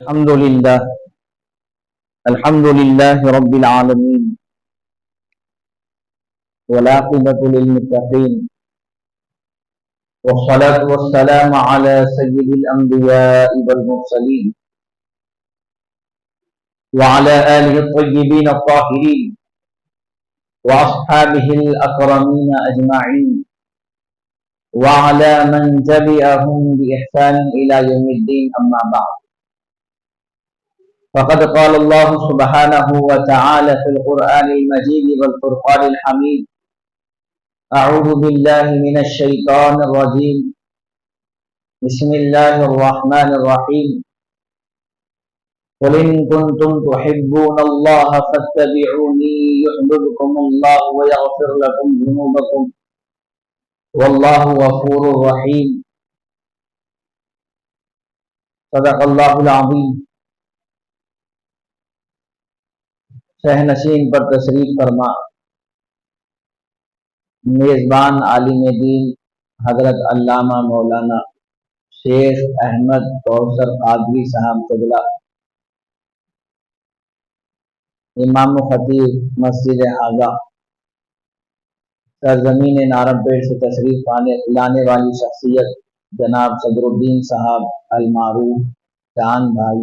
الحمد لله رب العالمين والعاقبة للمتقين والصلاة والسلام على سيد الأنبياء والمرسلين وعلى آله الطيبين الطاهرين وأصحابه الأكرمين أجمعين وعلى من تبعهم بإحسان إلى يوم الدين أما بعد فقد قال الله سبحانه وتعالى في القرآن المجيد والفرقان الحميد أعوذ بالله من الشيطان الرجيم بسم الله الرحمن الرحيم قل إن كنتم تحبون الله فاتبعوني يحببكم الله ويغفر لكم ذنوبكم والله غفور رحيم صدق الله العظيم. شہ نشین پر تشریف فرما میزبان عالم دین حضرت علامہ مولانا شیخ احمد کوثر قادری صاحب قبلہ، امام و خطیب مسجد حاضہ، سرزمین نارم پیٹ سے تشریف لانے والی شخصیت جناب صدر الدین صاحب المعروف چاند بھائی،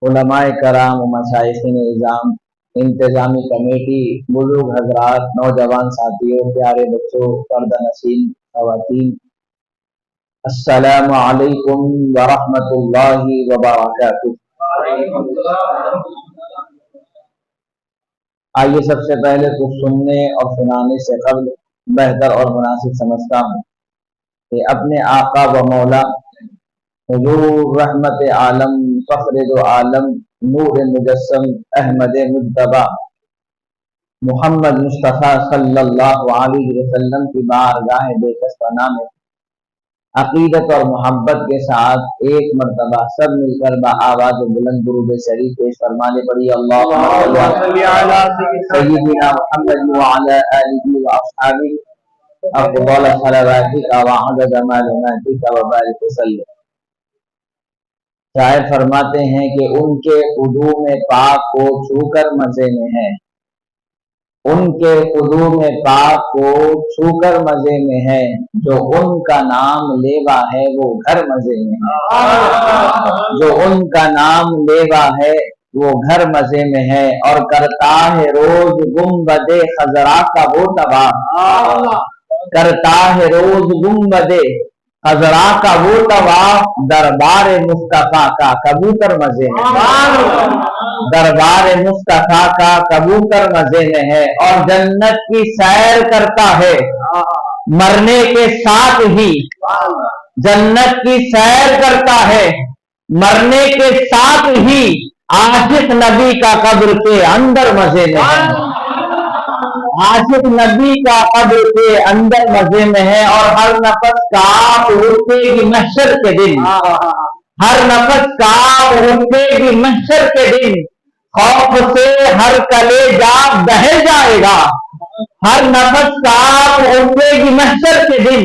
علماء کرام و مشائخین اعظام، انتظامی کمیٹی، بزرگ حضرات، نوجوان ساتھیوں، پیارے بچوں، پردہ نشین خواتین، السلام علیکم ورحمۃ اللہ وبرکاتہ. آئیے سب سے پہلے کچھ سننے اور سنانے سے قبل بہتر اور مناسب سمجھتا ہوں کہ اپنے آقا و مولا حضور رحمت عالم، فخر دو عالم، نور مجسم، احمد مجتبی محمد مصطفیٰ صلی اللہ علیہ وسلم کی بارگاہ بے کسبانہ میں عقیدت اور محبت کے ساتھ ایک مرتبہ سب مل کر بآواز بلند درود شریف پیش فرمانے پڑی. اللہم صلی علی سیدنا محمد وعلی آلہ واصحابہ افضل صلواتک وعدد معلوماتک وبارک وسلم. شاعر فرماتے ہیں کہ ان کے قدوم پاک کو چھو کر مزے میں ہے، ان کے قدوم پاک کو چھو کر مزے میں ہے، جو ان کا نام لیوا ہے وہ گھر مزے میں ہے، جو ان کا نام لیوا ہے وہ گھر مزے میں ہے، اور کرتا ہے روز گنبد خضرا کا وہ تباہ، کرتا ہے روز گنبد خضرا کا وہ طواف، دربار مصطفیٰ کا کبوتر مزے میں ہے، دربار مصطفیٰ کا کبوتر مزے میں ہے، اور جنت کی سیر کرتا ہے مرنے کے ساتھ ہی، جنت کی سیر کرتا ہے مرنے کے ساتھ ہی، عاشق نبی کا قبر کے اندر مزے میں ہے، عاشق نبی کا قبر کے اندر مزے میں ہے، اور ہر نفس کاپ اٹھے گی محشر کے دن، ہر نفس کاپ اٹھے گی محشر کے دن، خوف سے ہر کلیجہ دہل جائے گا، ہر نفس کاپ اٹھے گی محشر کے دن،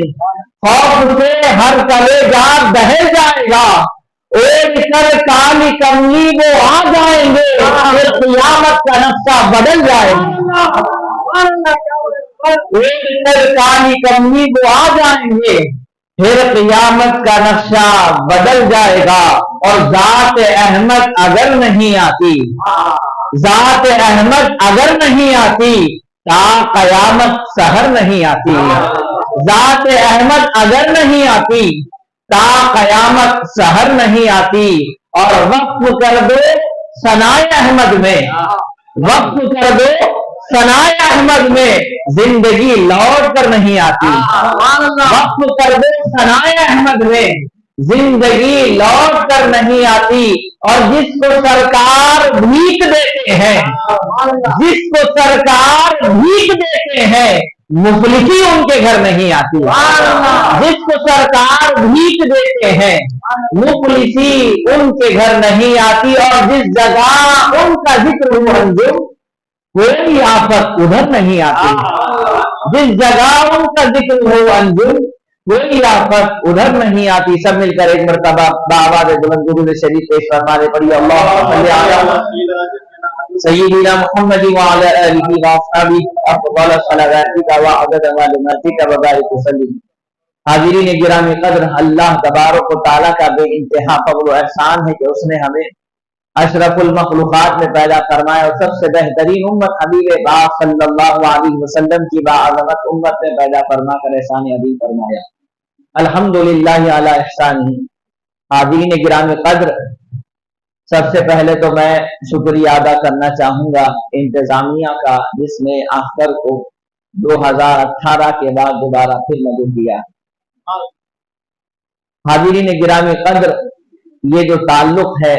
خوف سے ہر کلیجہ دہل جائے گا، ایک کر کالی کملی وہ آ جائیں گے، پھر قیامت کا نقشہ بدل جائے گا، ایک کر کالی کملی وہ آ جائیں گے، پھر قیامت کا نقشہ بدل جائے گا، اور ذات احمد اگر نہیں آتی، ذات احمد اگر نہیں آتی تا قیامت سحر نہیں آتی، ذات احمد اگر نہیں آتی تا قیامت سحر نہیں آتی. اور وقف کر دو ثنائے احمد میں، وقف کر دو ثنائے احمد میں، زندگی لوٹ کر نہیں آتی، وقف کر دو ثنائے احمد میں، زندگی لوٹ کر نہیں آتی. اور جس کو سرکار بھیک دیتے ہیں، جس کو سرکار بھیک دیتے ہیں، مفلسی ان کے گھر نہیں آتی، جس کو سرکار بھیک دیتے ہیں مفلسی ان کے گھر نہیں آتی. اور جس جگہ ان کا ذکر ہو منظور کوئی آفت ادھر نہیں آتی، جس جگہ ان کا ذکر ہو انجم कोई आफत उधर नहीं आती। सब मिलकर एक मरतबा बाआवाज़ बुलंद दुरूद शरीफ पेश फरमा दे। पढ़िए अल्लाहुम्मा सल्ली अला सय्यिदिना मुहम्मद व अला आलिहि व अस्हाबिहि अफ़ज़ल सलावातिका व अदद मालूमातिका व बारिक वसल्लिम। हाज़िरीन गिरामी क़द्र, अल्लाह तबारक व तआला का बेइंतहा फ़ज़्ल व एहसान है कि उसने हमें अशरफुल मखलूक़ात में पैदा फरमाया और सबसे बेहतरीन उम्मत हबीब पाक सल्लल्लाहु अलैहि वसल्लम की बाअज़मत उम्मत में पैदा फरमा कर एहसान अज़ीम फरमाया। अल्हम्दुलिल्लाह अला इहसानिही। हाज़िरीन गिरामी क़द्र, सबसे पहले तो मैं शुक्रिया अदा करना चाहूँगा इंतज़ामिया का, जिसने आखिर को 2018 के बाद दोबारा फिर मदद दिया। हाज़िरीन गिरामी क़द्र, ये जो ताल्लुक है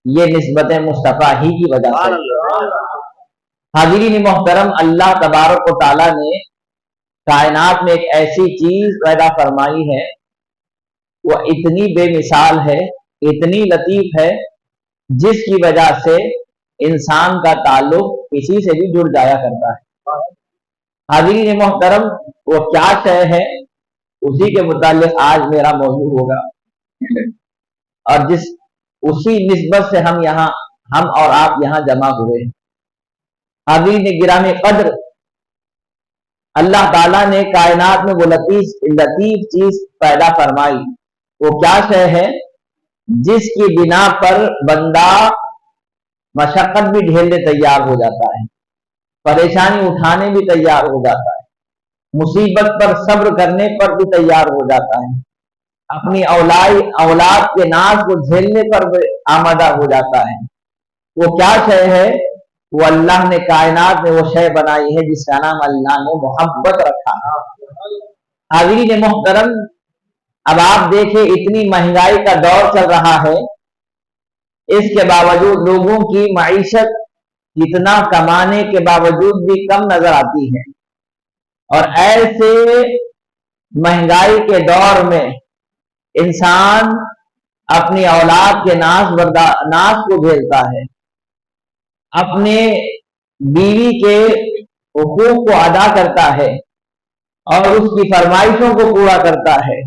ये निस्बत मुस्तफ़ा ही की वजह से। हाज़िरीन मोहतरम, अल्लाह तबारक व तआला ने कायनात में एक ऐसी चीज पैदा फरमाई है, वो इतनी बेमिसाल है, इतनी लतीफ है, जिसकी वजह से इंसान का ताल्लुक किसी से भी जुड़ जाया करता है। हाज़िरीन मोहतरम, वो क्या शय है, उसी के मुताल्लिक आज मेरा मौजू होगा और उसी निस्बत से हम और आप यहाँ जमा हुए हैं। हाज़िरीन गिरामी क़द्र, अल्लाह ताला ने कायनात में वो लतीफ चीज पैदा फरमाई। वो क्या शय है जिसकी बिना पर बंदा मशक्कत भी झेलने तैयार हो जाता है, परेशानी उठाने भी तैयार हो जाता है, मुसीबत पर सब्र करने पर भी तैयार हो जाता है, अपनी औलाद के नाज को झेलने पर भी आमादा हो जाता है। वो क्या शय है? वो अल्लाह ने कायनात में वो शय बनाई है जिसका नाम अल्लाह ने मोहब्बत रखा है। हाज़िरीन मोहतरम, अब आप देखें, इतनी महंगाई का दौर चल रहा है, इसके बावजूद लोगों की मईशत जितना कमाने के बावजूद भी कम नजर आती है। और ऐसे महंगाई के दौर में इंसान अपनी औलाद के नाज को झेलता है, अपने बीवी के हुकूक को अदा करता है और उसकी फरमाइशों को पूरा करता है,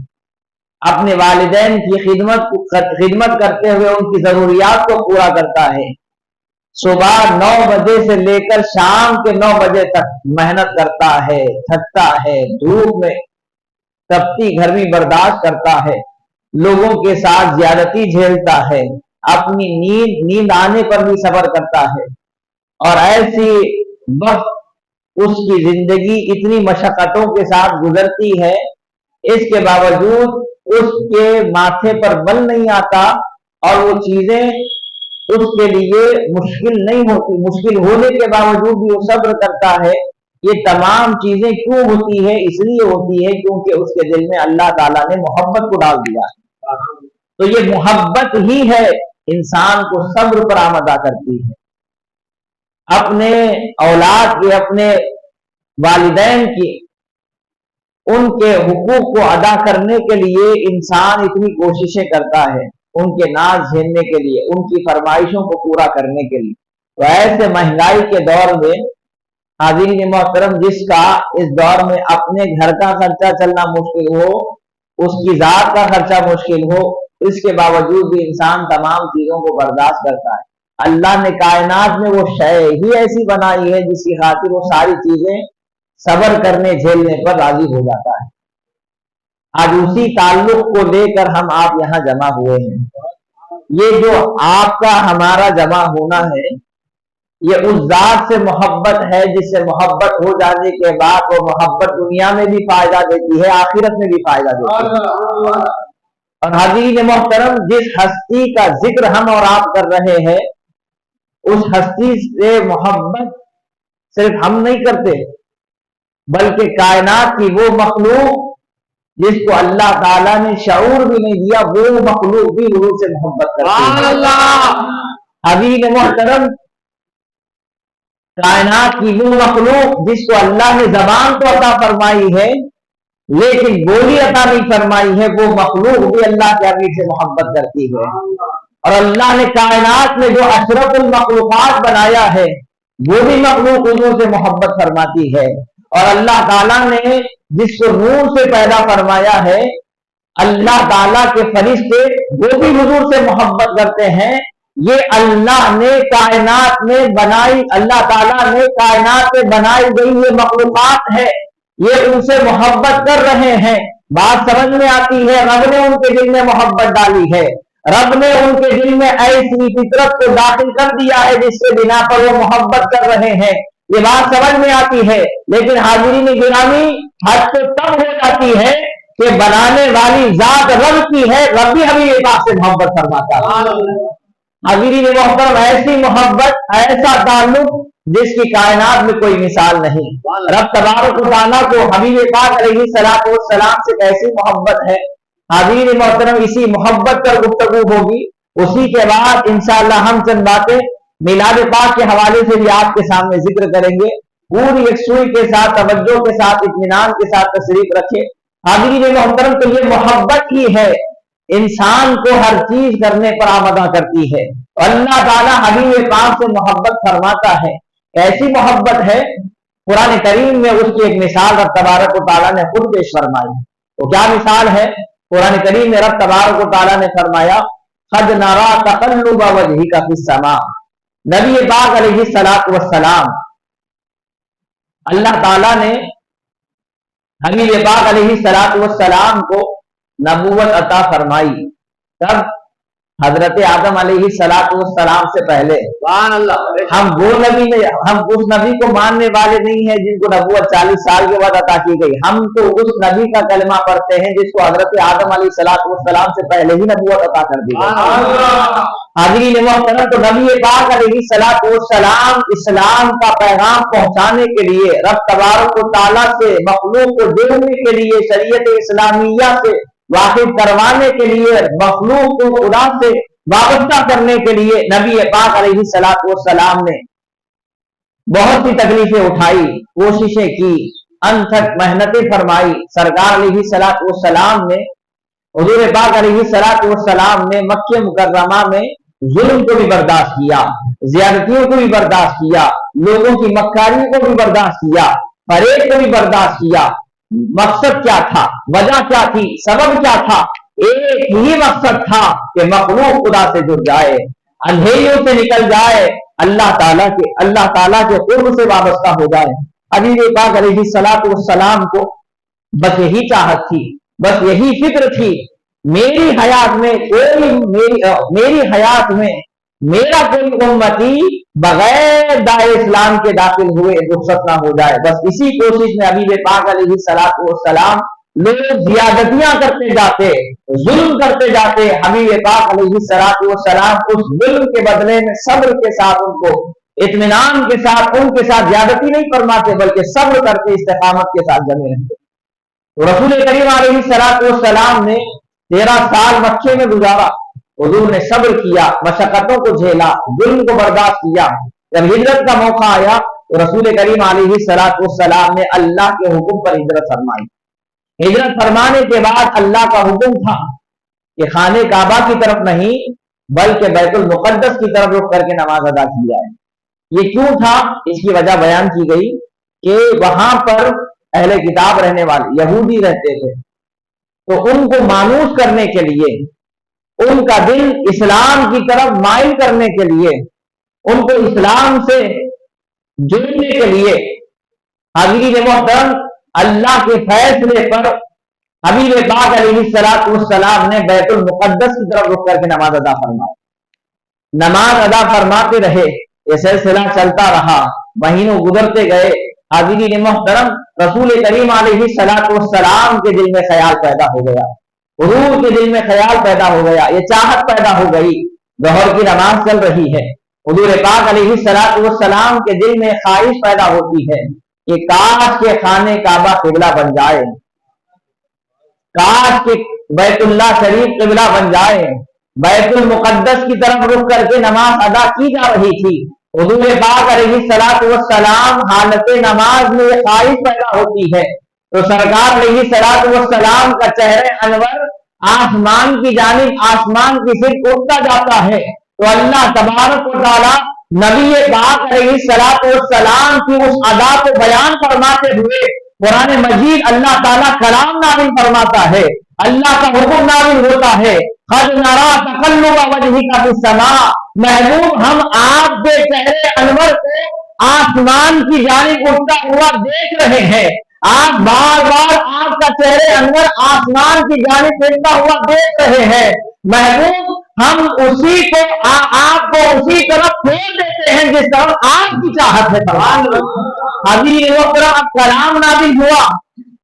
अपने वालिदैन की खिदमत करते हुए उनकी जरूरियात को पूरा करता है। सुबह 9 बजे से लेकर शाम के 9 बजे तक मेहनत करता है, थकता है, धूप में तपती गर्मी बर्दाश्त करता है, लोगों के साथ ज्यादती झेलता है, अपनी नींद आने पर भी सब्र करता है। और ऐसी वक्त उसकी जिंदगी इतनी मशक्कतों के साथ गुजरती है, इसके बावजूद उसके माथे पर बल नहीं आता और वो चीजें उसके लिए मुश्किल नहीं होती। मुश्किल होने के बावजूद भी वो सब्र करता है। ये तमाम चीजें क्यों होती है? इसलिए होती है क्योंकि उसके दिल में अल्लाह ताला ने मोहब्बत को डाल दिया है। तो ये मोहब्बत ही है इंसान को सब्र पर आमदा करती है। अपने औलाद की, अपने वालिदैन की, उनके हुकूक को अदा करने के लिए इंसान इतनी कोशिशें करता है, उनके नाज झेलने के लिए, उनकी फरमाइशों को पूरा करने के लिए। तो ऐसे महंगाई के दौर में हाज़िरीन मोहतरम, जिसका इस दौर में अपने घर का खर्चा चलना मुश्किल हो, उसकी जात का खर्चा मुश्किल हो, इसके बावजूद भी इंसान तमाम चीजों को बर्दाश्त करता है। अल्लाह ने कायनात में वो शय ही ऐसी बनाई है जिसकी खातिर वो सारी चीजें सब्र करने झेलने पर राजी हो जाता है। आज उसी ताल्लुक को लेकर हम आप यहाँ जमा हुए हैं। ये जो आपका हमारा जमा होना है, ये उस जात से मोहब्बत है जिससे मोहब्बत हो जाने के बाद वो मोहब्बत दुनिया में भी फायदा देती है, आखिरत में भी फायदा देती है। और हाज़िरीन मोहतरम, जिस हस्ती का जिक्र हम और आप कर रहे हैं, उस हस्ती से मोहब्बत सिर्फ हम नहीं करते, बल्कि कायनात की वो मखलूक जिसको अल्लाह ताला ने शऊर भी नहीं दिया, वो मखलूक भी रूह से मोहब्बत करती है। हाज़िरीन मोहतरम, कायनात की वो मखलूक जिसको अल्लाह ने जबान तो अता फरमाई है लेकिन बोली अता नहीं फरमाई है, वो मखलूक भी अल्लाह के हबीब से मोहब्बत करती है। और अल्लाह ने कायनात में जो अशरफुल मखलूकात बनाया है, वो भी मखलूक उन्हों से मोहब्बत फरमाती है। اور اللہ تعالیٰ نے جس کو نور سے پیدا فرمایا ہے، اللہ تعالیٰ کے فرشتے وہ بھی حضور سے محبت کرتے ہیں۔ یہ اللہ نے کائنات میں بنائی، اللہ تعالیٰ نے کائنات میں بنائی گئی یہ مخلوقات ہے، یہ ان سے محبت کر رہے ہیں۔ بات سمجھ میں آتی ہے؟ رب نے ان کے دل میں محبت ڈالی ہے، رب نے ان کے دل میں ایسی فطرت کو داخل کر دیا ہے جس کے بنا پر وہ محبت کر رہے ہیں۔ یہ بات سمجھ میں آتی ہے؟ لیکن حاضرین گرامی، حد تو تب ہو جاتی ہے کہ بنانے والی ذات رب کی ہے، رب بھی حبیب پاک سے محبت فرماتا ہے۔ حاضرین محترم، ایسی محبت، ایسا تعلق جس کی کائنات میں کوئی مثال نہیں۔ رب تبارک و تعالیٰ کو حبیب پاک علیہ الصلوۃ والسلام سے کیسی محبت ہے۔ حاضرین محترم، اسی محبت پر گفتگو ہوگی، اسی کے بعد انشاءاللہ ہم چند باتیں میلاد پاک کے حوالے سے بھی آپ کے سامنے ذکر کریں گے۔ پوری یکسوئی کے ساتھ، توجہ کے ساتھ، اطمینان کے ساتھ تشریف رکھے۔ حاضرین محترم، تو یہ محبت ہی ہے انسان کو ہر چیز کرنے پر آمادہ کرتی ہے۔ اللہ تعالیٰ حبیب پاک سے محبت فرماتا ہے، ایسی محبت ہے قرآن کریم میں اس کی ایک مثال رب تبارک و تعالیٰ نے خود پیش فرمائی۔ تو کیا مثال ہے؟ قرآن کریم میں رب تبارک و تعالیٰ نے فرمایا قد نرا تقلب وجہک فی السماء۔ نبی پاک علیہ الصلوۃ والسلام، اللہ تعالیٰ نے حبیب پاک علیہ الصلوۃ والسلام کو نبوت عطا فرمائی۔ تب حضرت آدم علیہ الصلوۃ والسلام سے پہلے ہم وہ نبی نہیں، ہم اس نبی کو ماننے والے نہیں ہیں جن کو نبوت 40 سال کے بعد عطا کی گئی۔ ہم تو اس نبی کا کلمہ پڑھتے ہیں جس کو حضرت آدم علیہ الصلوۃ والسلام سے پہلے ہی نبوت عطا کر دی گئی۔ حاضرین محترم، تو نبی پاک علیہ الصلوۃ والسلام اسلام کا پیغام پہنچانے کے لیے، رب تبارک و تعالیٰ سے مخلوق کو جوڑنے کے لیے، شریعت اسلامیہ سے واقف کروانے کے لیے، مخلوق کو خدا سے وابستہ کرنے کے لیے نبی پاک علیہ الصلوۃ والسلام نے بہت سی تکلیفیں اٹھائی، کوششیں کی، انتھک محنتیں فرمائی۔ سرکار علیہ الصلوۃ والسلام نے، حضور پاک علیہ الصلوۃ والسلام نے مکہ مکرمہ میں ظلم کو بھی برداشت کیا، زیادتیوں کو بھی برداشت کیا، لوگوں کی مکاریوں کو بھی برداشت کیا، فریب کو بھی برداشت کیا۔ مقصد کیا تھا؟ وجہ کیا تھی؟ سبب کیا تھا؟ ایک ہی مقصد تھا کہ مخلوق خدا سے جڑ جائے، اندھیریوں سے نکل جائے، اللہ تعالیٰ کے قرب سے وابستہ ہو جائے۔ حبیب پاک علیہ الصلوۃ والسلام کو بس یہی چاہت تھی، بس یہی فکر تھی، میری حیات میں میرا کوئی امتی بغیر دائر اسلام کے داخل ہوئے رخصت نہ ہو جائے۔ بس اسی کوشش میں حبیب پاک علیہ الصلوۃ والسلام، لوگ زیادتیاں کرتے جاتے، ظلم کرتے جاتے، حبیب پاک علیہ الصلوۃ والسلام اس ظلم کے بدلے میں صبر کے ساتھ، ان کو اطمینان کے ساتھ، ان کے ساتھ زیادتی نہیں فرماتے بلکہ صبر کرتے، استقامت کے ساتھ جمے رہتے۔ تو رسول کریم علیہ الصلوۃ والسلام نے 13 سال مکے میں گزارا، حضور نے صبر کیا، مشقتوں کو جھیلا، ظلم کو برداشت کیا۔ جب ہجرت کا موقع آیا تو رسول کریم علیہ الصلوۃ والسلام نے اللہ کے حکم پر ہجرت فرمائی۔ ہجرت فرمانے کے بعد اللہ کا حکم تھا کہ خانہ کعبہ کی طرف نہیں بلکہ بیت المقدس کی طرف رخ کر کے نماز ادا کی جائے۔ یہ کیوں تھا؟ اس کی وجہ بیان کی گئی کہ وہاں پر اہل کتاب رہنے والے یہودی رہتے تھے، تو ان کو مانوس کرنے کے لیے، ان کا دل اسلام کی طرف مائل کرنے کے لیے، ان کو اسلام سے جڑنے کے لیے، حاضرین محترم، اللہ کے فیصلے پر حبیب پاک علیہ الصلوۃ والسلام نے بیت المقدس کی طرف رخ کر کے نماز ادا فرمائی۔ نماز ادا فرماتے رہے، یہ سلسلہ چلتا رہا، مہینوں گزرتے گئے۔ حاضرین محترم، رسول کریم علیہ الصلوۃ والسلام کے دل میں خیال پیدا ہو گیا، حضور کے دل میں خیال پیدا ہو گیا، یہ چاہت پیدا ہو گئی۔ ظہر کی نماز چل رہی ہے، حضور پاک علیہ الصلوۃ والسلام کے دل میں خواہش پیدا ہوتی ہے کہ کاش کے خانہ کعبہ قبلہ بن جائے، کاش کے بیت اللہ شریف قبلہ بن جائے۔ بیت المقدس کی طرف رخ کر کے نماز ادا کی جا رہی تھی، حضور پاک علیہ الصلوۃ والسلام حالت نماز میں یہ خواہش پیدا ہوتی ہے تو سرکار علیہ الصلوۃ والسلام کا چہرہ انور آسمان کی جانب، آسمان کی طرف اٹھتا جاتا ہے، تو اللہ تبارک و تعالیٰ नबी पाक अलैहिस्सलाम की उस अदा को बयान फरमाते हुए कुरान मजीद अल्लाह ताला कलाम नाजिल फरमाता है, अल्लाह का हुक्म नाजिल होता है। क़द नरा तक़ल्लुब वजहिका फिस्समा, महबूब हम आपके चेहरे अनवर को आसमान की जानिब उठता हुआ देख रहे हैं। आप बार बार आपका चेहरे अनवर आसमान की जानिब उठता हुआ देख रहे हैं। महबूब हम उसी को आपको उसी तरफ फेर देते हैं जिस तरफ आपकी चाहत है। कलाम नाजिल हुआ,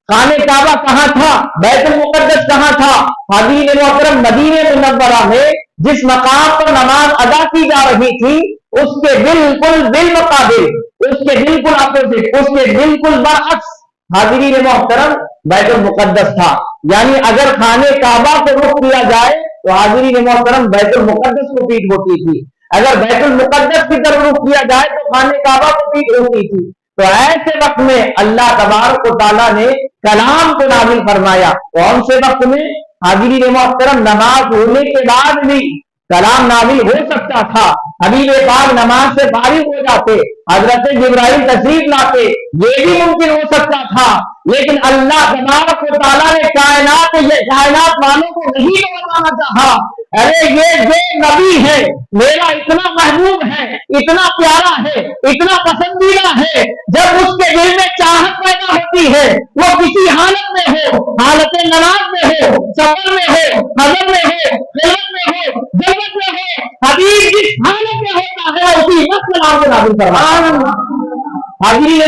खाने काबा कहाँ था, बैतुल मुक़द्दस कहाँ था? हाज़रीन मोहतरम मदीने मुनव्वरा में जिस मकाम पर नमाज अदा की जा रही थी उसके बिल्कुल बिलमुकाबिल, उसके बिल्कुल अपोजिट, उसके बिल्कुल बरअक्स हाज़रीन मोहतरम बैतुल मुक़द्दस था। यानी अगर खाने काबा को रुख किया जाए तो हाज़रीन मोहतरम बैतुल मुक़द्दस को पीठ होती थी, अगर बैतुल मुक़द्दस की तरफ रुख किया जाए तो खाने काबा को पीठ होती थी। तो ऐसे वक्त में अल्लाह तबारक व तआला ने कलाम को नाज़िल फरमाया। कौन से वक्त में? हाज़रीन मोहतरम नमाज होने के बाद भी कलाम नाज़िल हो सकता था। हबीब पाक नमाज से फारिग हो जाते, हजरत जिब्राइल तशरीफ लाते, ये भी मुमकिन हो सकता था। लेकिन अल्लाह तबारक व तआला ने कायनात वालों को नहीं बताना चाहा, अरे ये जो नबी है मेरा इतना महबूब है, इतना प्यारा है, इतना पसंदीदा है, जब उसके दिल में चाहत पैदा होती है वो किसी हालत में हो, हालत नमाज में हो, सफर में हो, हजर में हो, खिलत में हो, जन्नत में हो, हबीब जिस हालत में होता है उसी वक्त कलाम को नाज़िल फरमाया। हाज़रीन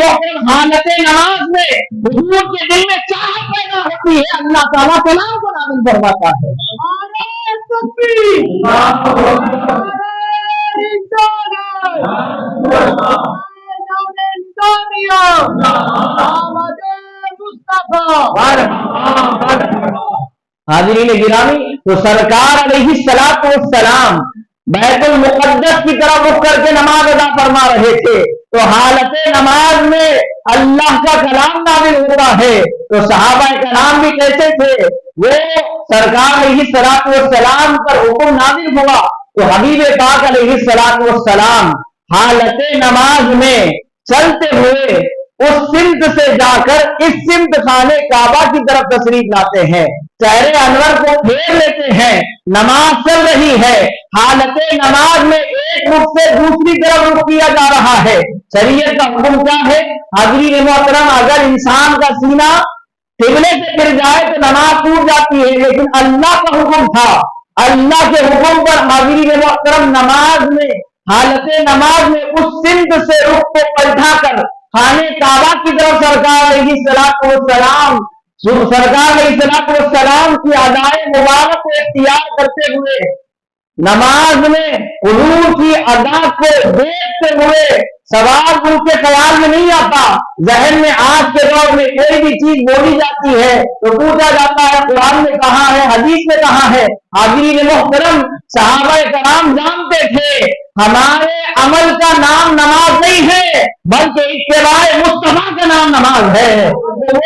हालत नमाज में हुजूर के दिल में चाहत पैदा होती है, अल्लाह ताला कलाम को नाज़िल फरमाता है। हाज़रीन गिरामी, तो सरकार अलैहिस्सलातु वस्सलाम बैतुल मुक़द्दस की तरफ रुख करके नमाज अदा फरमा रहे थे। तो हालत नमाज में अल्लाह का कलाम नाज़िल होता है। तो सहाबा कलाम भी कैसे थे? वो सरकार अलैहिस्सलातु वस्सलाम पर हुक्म नाज़िल हुआ तो हबीब पाक अलैहिस्सलातु वस्सलाम हालत नमाज में चलते हुए उस सिमत से जाकर इस सिमत खाने काबा की तरफ तशरीफ लाते हैं, चेहरे अनवर को फेर लेते हैं, नमाज चल रही है, हालत नमाज में एक रुख से दूसरी तरफ रुख किया जा रहा है। शरीयत का हुक्म क्या है? हाज़रीन मोहतरम, अगर इंसान का सीना किबले से गिर जाए तो नमाज टूट जाती है, लेकिन अल्लाह का हुक्म था, अल्लाह के हुक्म पर हाज़रीन मोहतरम नमाज में हालत नमाज में उस सिमत से रुख को पलटा कर खाने काबा की तरफ सरकार अलैहिस्सलाम की अदाए मुबारक को इख्तियार करते हुए नमाज में हुजूर की अदा को देखते हुए सवाल उनके ख्याल में नहीं आता। जहन में आज के दौर में कोई भी चीज बोली जाती है तो पूछा जाता है कुरान में कहाँ है, हदीस में कहाँ है। हाज़रीन मोहतरम, सहाबा कराम जानते थे हमारे अमल का नाम नमाज नहीं है बल्कि इत्तिबाए मुस्तफा का नाम नमाज है। तो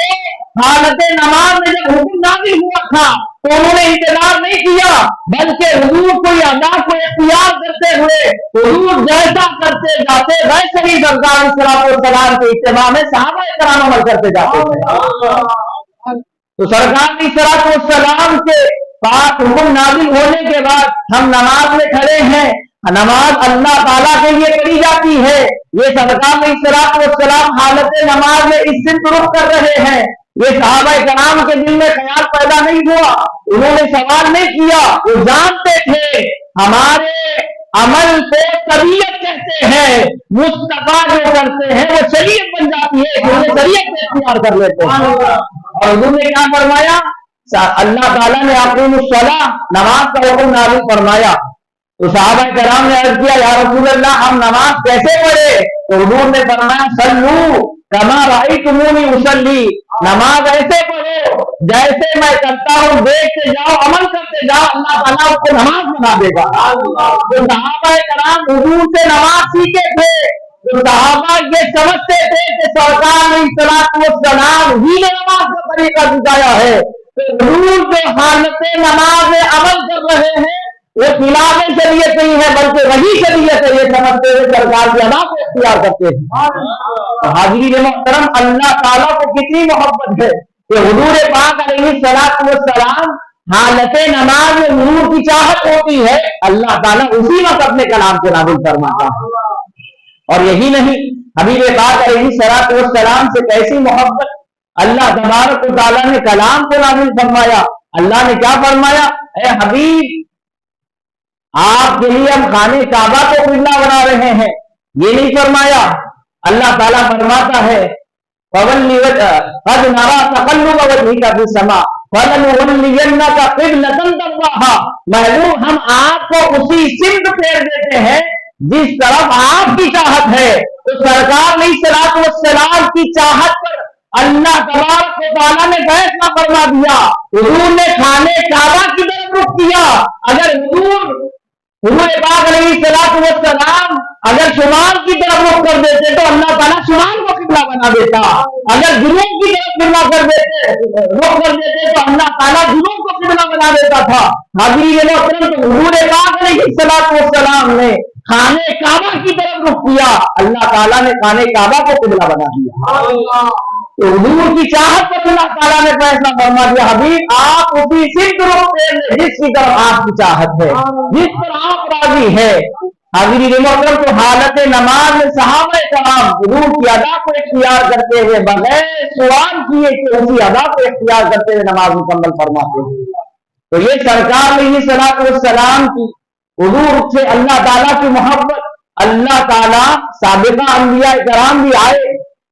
हालत नमाज में जब हुक्म नाज़िल हुआ था तो उन्होंने इंतजार नहीं किया, बल्कि हुजूर कोई अदा को इख्तियार करते हुए हुजूर जैसा करते जाते वैसे ही सरकार सलाम के इत्तिबा में सहाबा कराम अमल करते जाते थे। तो सरकार सलाम के पाक हुक्म नाज़िल होने के बाद हम नमाज में खड़े हैं, नमाज अल्लाह ताला के लिए पढ़ी जाती है। ये सरकार सलाम हालत नमाज में इस सिमत रुख कर रहे हैं। ये सहाबा कराम के दिल में ख्याल पैदा नहीं हुआ, उन्होंने सवाल नहीं किया, वो जानते थे हमारे अमल को तबीयत कहते हैं, मुस्तफा जो करते हैं वो शरीयत बन जाती है, उन्हें शरीयत में इख्तियार कर लेते हैं। और उन्होंने क्या फरमाया? अल्लाह ताला ने अपनी सलाह नमाज का हुक्म नाज़िल फरमाया। तो सहाबा कराम ने अर्ज किया, या रसूल अल्लाह हम नमाज कैसे पढ़े? तो हुजूर ने फरमाया, सल्लू कमा राअयतुमूनी उसल्ली, नमाज ऐसे पढ़ो जैसे मैं करता हूँ, देखते जाओ, अमल करते जाओ, अल्लाह ताला उसको नमाज बना देगा। तो सहाबा कराम हुजूर से नमाज सीखे थे। तो सहाबा ये समझते थे कि सरकार सलाम ही ने नमाज का तरीका सिखाया है। तो हुजूर जो हालत नमाज में अमल कर रहे हैं وہ खिलाने के लिए नहीं है बल्कि वही के लिए है, ये समझते हुए सरकार की अदा को इख्तियार करते हैं। हाजिरी मोहतरम, अल्लाह ताला को कितनी मोहब्बत है कि हुजूर पाक अलैहिस्सलातु वस्सलाम हालत नमाज में हुजूर की चाहत होती है, अल्लाह ताला उसी वक्त अपने कलाम को नाज़िल फरमाता है। और यही नहीं, हबीब पाक अलैहिस्सलातु वस्सलाम से कैसी मोहब्बत, अल्लाह तबारक व तआला ने कलाम को नाज़िल फरमाया। अल्लाह ने क्या फरमाया, ए हबीब आपके लिए हम खाने काबा को किबला बना रहे हैं, ये नहीं फरमाया। अल्लाह ताला फरमाता है कद नरा तक़ल्लुब वजहिका फिस समा फलनुवल्लियन्नका क़िबलतन तर्ज़ाहा, महबूब हम आपको उसी सिमत फेर देते हैं जिस तरफ आपकी चाहत है। तो सरकार अलैहिस्सलातु वस्सलाम की चाहत पर अल्लाह तबारक व तआला ने फैसला फरमा दिया। हुजूर ने खाने काबा की तरफ रुख किया। अगर हुजूर पाक अलैहिस्सलातु वस्सलाम अगर शुमाल की तरफ रुख कर देते तो अल्लाह ताला शुमाल को किबला बना देता। अगर जुनूब की तरफ किबला कर देते रुख कर देते तो अल्लाह ताला जुनूब को किबला बना देता था। हाज़िरीन मोहतरम, तो हुजूर पाक अलैहिस्सलातु वस्सलाम ने खाने काबा की तरफ रुख किया, अल्लाह ताला ने खाने काबा को किबला बना दिया। तो हुजूर की चाहत पर अल्लाह ताला ने फैसला फरमा दिया, हबीब आप उसी सिद्ध रुख से जिसकी तरफ आपकी चाहत है, जिस पर आप राजी है। हाज़िरीन मोहतरम, तो हालत नमाज में सहाबा कराम हुजूर की अदा को इख्तियार करते हुए बगैर सवाल किए कि उसी अदा को इख्तियार करते हुए नमाज मुकम्मल फरमाते हैं। तो ये सरकार अलैहिस्सलातु वस्सलाम की हुजूर से अल्लाह ताला की मोहब्बत। अल्लाह ताला साबिक़ा अंबिया कराम भी आए,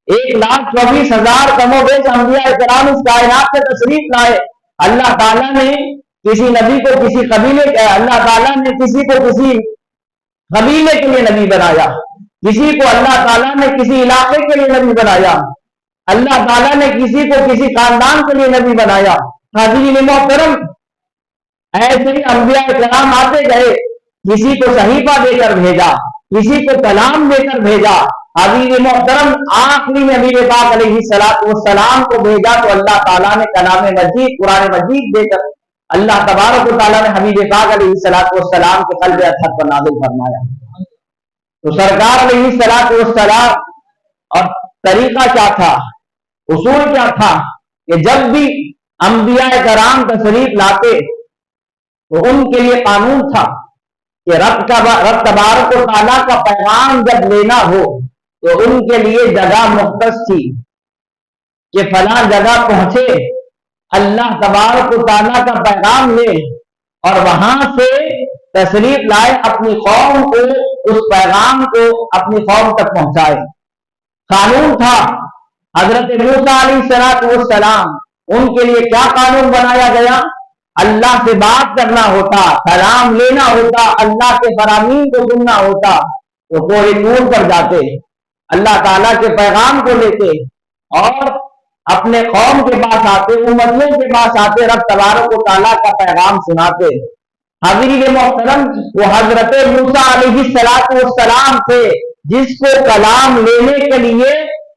1,24,000 कमोबेश अंबिया कराम इस कायनात से तशरीफ लाए। अल्लाह ताला ने किसी नबी को किसी कबीले अल्लाह ताला ने किसी को किसी कबीले के लिए नबी बनाया, किसी को अल्लाह ताला ने किसी इलाके के लिए नबी बनाया, अल्लाह ताला ने किसी को किसी खानदान के लिए नबी बनाया। हाज़िरीन मोहतरम, ऐसे ही अंबिया कराम आते गए, किसी को सहीफा देकर भेजा, किसी को कलाम देकर भेजा। हाज़िरीन मोहतरम, आखिरी में नबी पाक अलैहिस्सलातु वस्सलाम को भेजा तो अल्लाह ताला ने कलाम मजीद कुरान मजीद देकर अल्लाह तबारक व तआला ने हबीब पाक अलैहिस्सलातु वस्सलाम के क़ल्ब अतहर पर नाज़िल फरमाया। तो सरकार अलैहिस्सलातु वस्सलाम और तरीका क्या था, उसूल क्या था कि जब भी अंबिया कराम तशरीफ लाते तो उनके लिए कानून था कि रब तबारक व तआला का पैगाम जब लेना हो तो उनके लिए जगह मुख्तस थी कि फला जगह पहुंचे, अल्लाह तबारक व तआला का पैगाम ले और वहां से तशरीफ लाए, अपनी कौम को उस पैगाम को अपनी कौम तक पहुंचाए। कानून था हजरत मूसा अलैहिस्सलातु वस्सलाम, उनके लिए क्या कानून बनाया गया, अल्लाह से बात करना होता, कलाम लेना होता, अल्लाह के फरामीन को सुनना होता तो कोई नूर पर जाते, अल्लाह ताला के पैगाम को लेते और अपने कौम के पास आते, उम्मतियों के पास आते, रब तबारक व तआला का पैगाम सुनाते। हाज़िरीन मोहतरम, वो हजरत मूसा अलैहिस्सलातु वस्सलाम थे जिसको कलाम लेने के लिए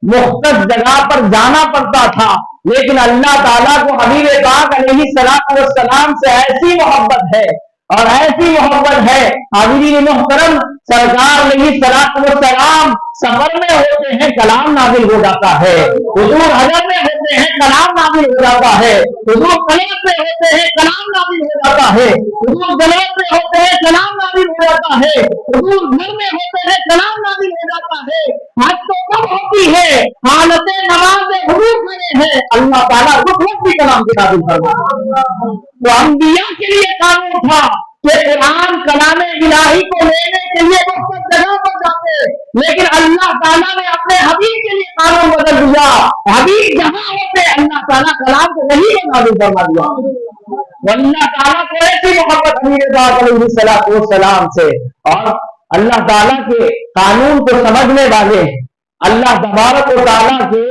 मुख्तस जगह पर जाना पड़ता था, लेकिन अल्लाह ताला को हबीब पाक अलैहिस्सलातु वस्सलाम से ऐसी मोहब्बत है और ऐसी मोहब्बत है। हाज़िरीन मोहतरम, सरकार अलैहिस्सलातु वस्सलाम सफर में होते हैं, कलाम नाज़िल हो जाता है। हुजूर हजर में होते हैं, कलाम नाज़िल हो जाता है। हुजूर कलम में होते हैं, कलाम नाज़िल हो जाता है। हुजूर जलाल में होते हैं, कलाम नाज़िल हो जाता है। हुजूर घर में होते हैं, कलाम नाज़िल हो जाता है। हज तो कब होती है, हालत नमाज में हुजूर खड़े हैं, अल्लाह ताला उस वक्त भी कलाम की नाज़िल फरमाता। तो अंबिया के लिए कानून था कि कुरान कलाम इलाही को लेने के लिए मुख्तलिफ जगह पर जाते, लेकिन अल्लाह ताला ने अपने हबीब के लिए कानून बदल दिया। हबीब जहां होते अल्लाह ताला कलाम को वही नाज़िल फरमा दिया। अल्लाह ताला को ऐसी मोहब्बत हबीब पाक अलैहिस्सलातु वस्सलाम से और अल्लाह ताला के कानून को समझने वाले, अल्लाह तबारक व तआला के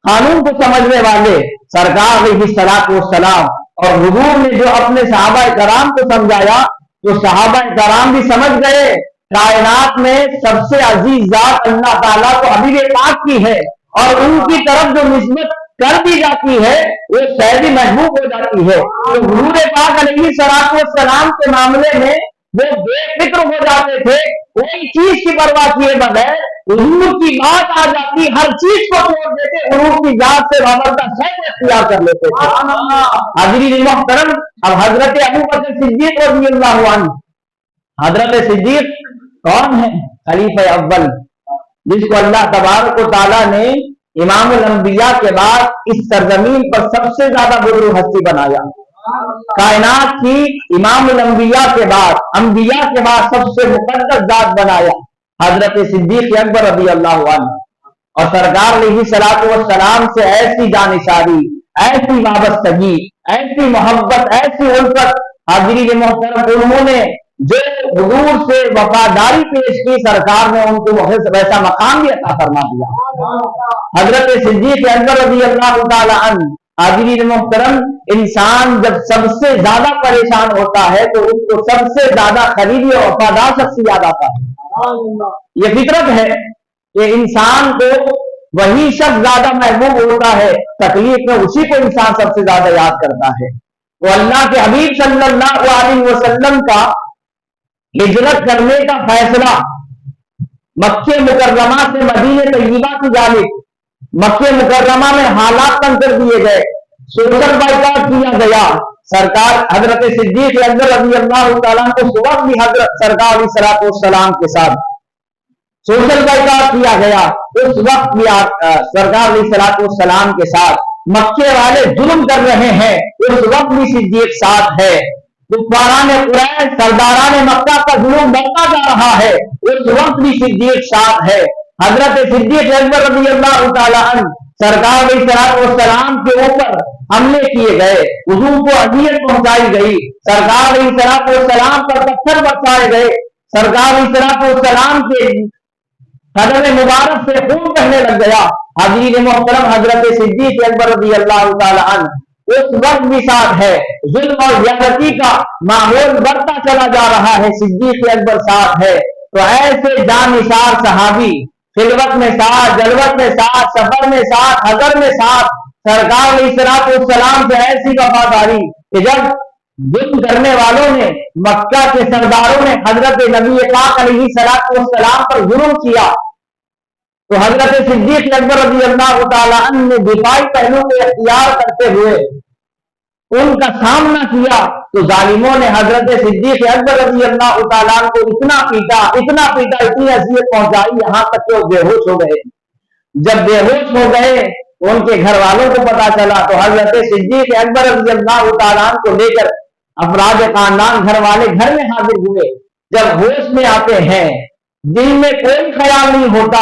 कानून को समझने वाले सरकार अलैहिस्सलातु वस्सलाम और हुजूर ने जो अपने सहाबा कराम को समझाया, तो सहाबा कराम भी समझ गए कायनात में सबसे अजीज जात अल्लाह ताला को हबीब पाक की है और उनकी तरफ जो निस्बत कर दी जाती है वो शायद महबूब हो जाती है। तो हुजूर पाक अलैहिस्सलातु वस्सलाम के मामले में وہ بے فکر ہو جاتے تھے، کوئی چیز کی پرواہ کیے بغیر حضور کی بات آ جاتی ہر چیز کو چھوڑ دیتے، حضور کی ذات سے وابستہ سب اختیار کر لیتے تھے۔ حاضرین محترم، اب حضرت ابو بکر صدیق رضی اللہ عنہ، حضرت صدیق کون ہے؟ خلیفہ اول، جس کو اللہ تبارک و تعالیٰ نے امام الانبیاء کے بعد اس سرزمین پر سب سے زیادہ بزرگ ہستی بنایا، کائنات کی امام الانبیاء کے بعد، انبیاء کے بعد سب سے مقدس ذات بنایا حضرت صدیق اکبر رضی اللہ عنہ، اور سرکار علیہ الصلوۃ والسلام سے ایسی جانشاری، ایسی وابستگی، ایسی محبت، ایسی الفت، حاضرین محترم، انہوں نے جو حضور سے وفاداری پیش کی، سرکار نے ان کو ویسا مقام بھی عطا فرما دیا۔ حضرت صدیق اکبر رضی اللہ تعالی عنہ، حاضرین محترم، انسان جب سب سے زیادہ پریشان ہوتا ہے تو اس کو سب سے زیادہ قریبی اور وفادار شخص یاد آتا ہے۔ یہ فطرت ہے کہ انسان کو وہی شخص زیادہ محبوب ہوتا ہے، تکلیف میں اسی کو انسان سب سے زیادہ یاد کرتا ہے۔ تو اللہ کے حبیب صلی اللہ علیہ وسلم کا ہجرت کرنے کا فیصلہ مکہ مکرمہ سے مدینہ طیبہ کی جانب، مکہ مکرمہ میں حالات تنگ کر دیے گئے، سوشل بائیکاٹ کیا گیا۔ سرکار حضرت صدیق اکبر رضی اللہ تعالیٰ کو صبح بھی حضرت سرکار علیہ الصلوۃ والسلام کے ساتھ سوشل بائیکاٹ کیا گیا۔ اس وقت بھی سرکار علیہ الصلوۃ والسلام کے ساتھ مکے والے ظلم کر رہے ہیں، اس وقت بھی صدیق ساتھ ہے۔ کفاران قریش، سرداران مکہ کا ظلم بڑھتا جا رہا ہے، اس وقت بھی صدیق ساتھ ہے۔ حضرت صدیق اکبر رضی اللہ تعالیٰ عنہ، سرکار علیہ الصلوۃ والسلام کے اوپر حملے کیے گئے، حضور کو اذیت پہنچائی گئی، سرکار علیہ الصلوۃ والسلام پر پتھر برسائے گئے، سرکار علیہ الصلوۃ والسلام کے قدم مبارک سے خون بہنے لگ گیا۔ حاضرین محترم، حضرت صدیق اکبر رضی اللہ تعالیٰ عنہ اس وقت بھی ساتھ ہے، ظلم اور زیادتی کا ماحول بڑھتا چلا جا رہا ہے، صدیق اکبر ساتھ ہے۔ تو ایسے جانثار صحابی، خلوت میں ساتھ، جلوت میں ساتھ، سفر میں ساتھ، حضر میں ساتھ، سرکار علیہ الصلوۃ والسلام سے ایسی وفاداری کہ جب ظلم کرنے والوں نے، مکہ کے سرداروں نے حضرت نبی پاک علیہ الصلوۃ والسلام پر ظلم کیا، تو حضرت صدیق اکبر رضی اللہ تعالیٰ عنہ نے دفاعی پہلو کو اختیار کرتے ہوئے ان کا سامنا کیا، تو ظالموں نے حضرت صدیق اکبر رضی اللہ تعالیٰ عنہ کو اتنا پیٹا، اتنی اذیت پہنچائی، یہاں تک کہ وہ بے ہوش ہو گئے۔ جب بے ہوش ہو گئے، ان کے گھر والوں کو پتا چلا، تو حضرت صدیق اکبر رضی اللہ تعالیٰ عنہ کو لے کر افراد خاندان، گھر والے گھر میں حاضر ہوئے۔ جب ہوش میں آتے ہیں، دل میں کوئی خیال نہیں ہوتا،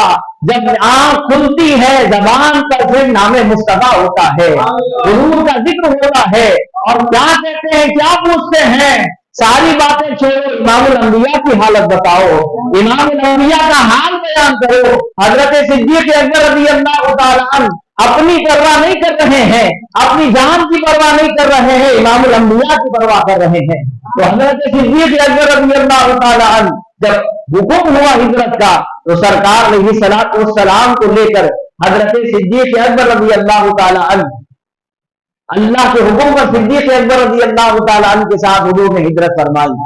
جب آنکھ کھلتی ہے زبان پر پھر نام مصطفیٰ ہوتا ہے، حضور کا ذکر ہوتا ہے، اور کیا کہتے ہیں، کیا پوچھتے ہیں، ساری باتیں چھوڑو، امام الانبیاء کی حالت بتاؤ، امام الانبیاء کا حال بیان کرو۔ حضرت صدیق اکبر رضی اللہ تعالیٰ عنہ اپنی پرواہ نہیں کر رہے ہیں، اپنی جان کی پرواہ نہیں کر رہے ہیں، امام الانبیاء کی پرواہ کر رہے ہیں۔ تو حضرت صدیق اکبر رضی اللہ تعالیٰ عنہ جب حکم ہوا ہجرت کا، تو سرکار علیہ الصلوۃ والسلام کو لے کر حضرت صدیق اکبر رضی اللہ تعالیٰ عنہ، اللہ کے حکم پر صدیق اکبر رضی اللہ تعالیٰ عنہ کے ساتھ حضور نے ہجرت فرمائی۔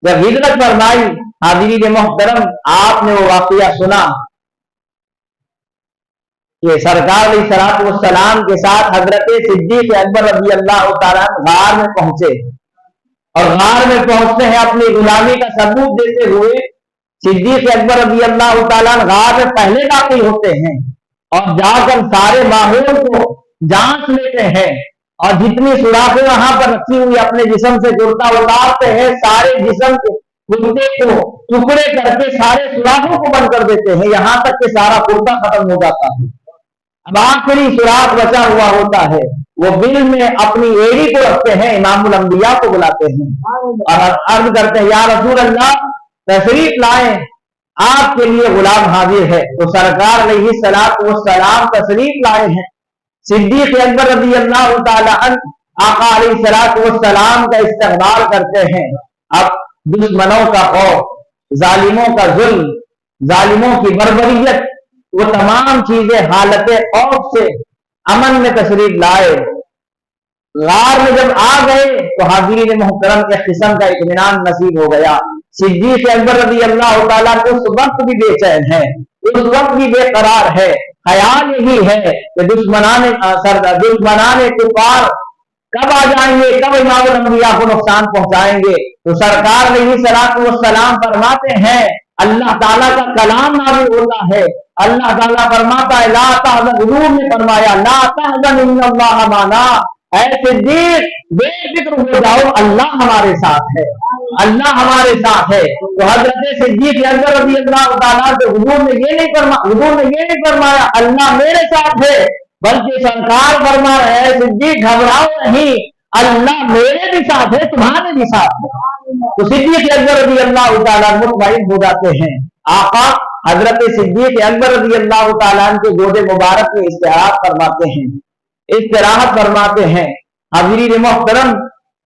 جب ہجرت فرمائی، حاضرین محترم، آپ نے وہ واقعہ سنا کہ سرکار علیہ الصلوۃ والسلام کے ساتھ حضرت صدیق اکبر رضی اللہ تعالیٰ عنہ غار میں پہنچے، اور غار میں پہنچتے ہیں اپنی غلامی کا ثبوت دیتے ہوئے۔ صدیق اکبر رضی اللہ تعالیٰ عنہ غار میں پہلے داخل ہوتے ہیں، اور جا کر سارے ماحول کو جانچ لیتے ہیں، اور جتنی سوراخیں وہاں پر رکھی ہوئی اپنے جسم سے کرتا اتارتے ہیں، سارے جسم کے کرتے کو ٹکڑے کر کے سارے سوراخوں کو بند کر دیتے ہیں، یہاں تک کہ سارا کرتا ختم ہو جاتا ہے۔ اب آخری سوراخ بچا ہوا ہوتا ہے، وہ بل میں اپنی ایڑی کو رکھتے ہیں، امام الانبیاء کو بلاتے ہیں اور عرض کرتے ہیں، یا رسول اللہ تشریف لائیں، آپ کے لیے غلام حاضر ہے۔ تو سرکار علیہ الصلوۃ والسلام تشریف لائے ہیں، صدیق اکبر رضی اللہ تعالیٰ عنہ آقا علیہ الصلوۃ والسلام کا استقبال کرتے ہیں۔ اب دشمنوں کا خوف، ظالموں کا ظلم، ظالموں کی بربریت، وہ تمام چیزیں حالت خوف سے امن میں تشریف لائے۔ غار میں جب آ گئے تو حاضرین محترم کے قسم کا اطمینان نصیب ہو گیا۔ सिद्दीक़ अकबर रज़ी अल्लाह तआला उस वक्त भी बेचैन है, उस वक्त भी बेकरार है। ख्याल यही है कि दुश्मनाने कुफार कब आ जाएंगे, कब इमाम अंबिया को नुकसान पहुंचाएंगे। तो सरकार अलैहिस्सलाम फरमाते हैं, अल्लाह ताला का कलाम नाज़िल होता है, अल्लाह ताला फरमाता है ला तहज़न, हुजूर ने फरमाया ला तहज़न इन्नल्लाह माना, ऐ सिद्दीक़ बेफिक्र हो जाओ, अल्लाह हमारे साथ है, अल्लाह हमारे साथ है। तो हजरत सिद्दीक़ अकबर रज़ी अल्लाह तआला से हुजूर ने ये नहीं फरमाया अल्लाह मेरे साथ है, बल्कि सरकार फरमा रहे हैं सिद्दीक़ घबराओ नहीं, अल्लाह मेरे भी साथ है, तुम्हारे भी साथ है। तो सिद्दीक़ अकबर रज़ी अल्लाह तआला मुतमईन हो जाते हैं। आका हजरत सिद्दीक़ अकबर रज़ी अल्लाह तआला के गोदे मुबारक में इस्तिराहत फरमाते हैं। हाज़रीन मोहतरम,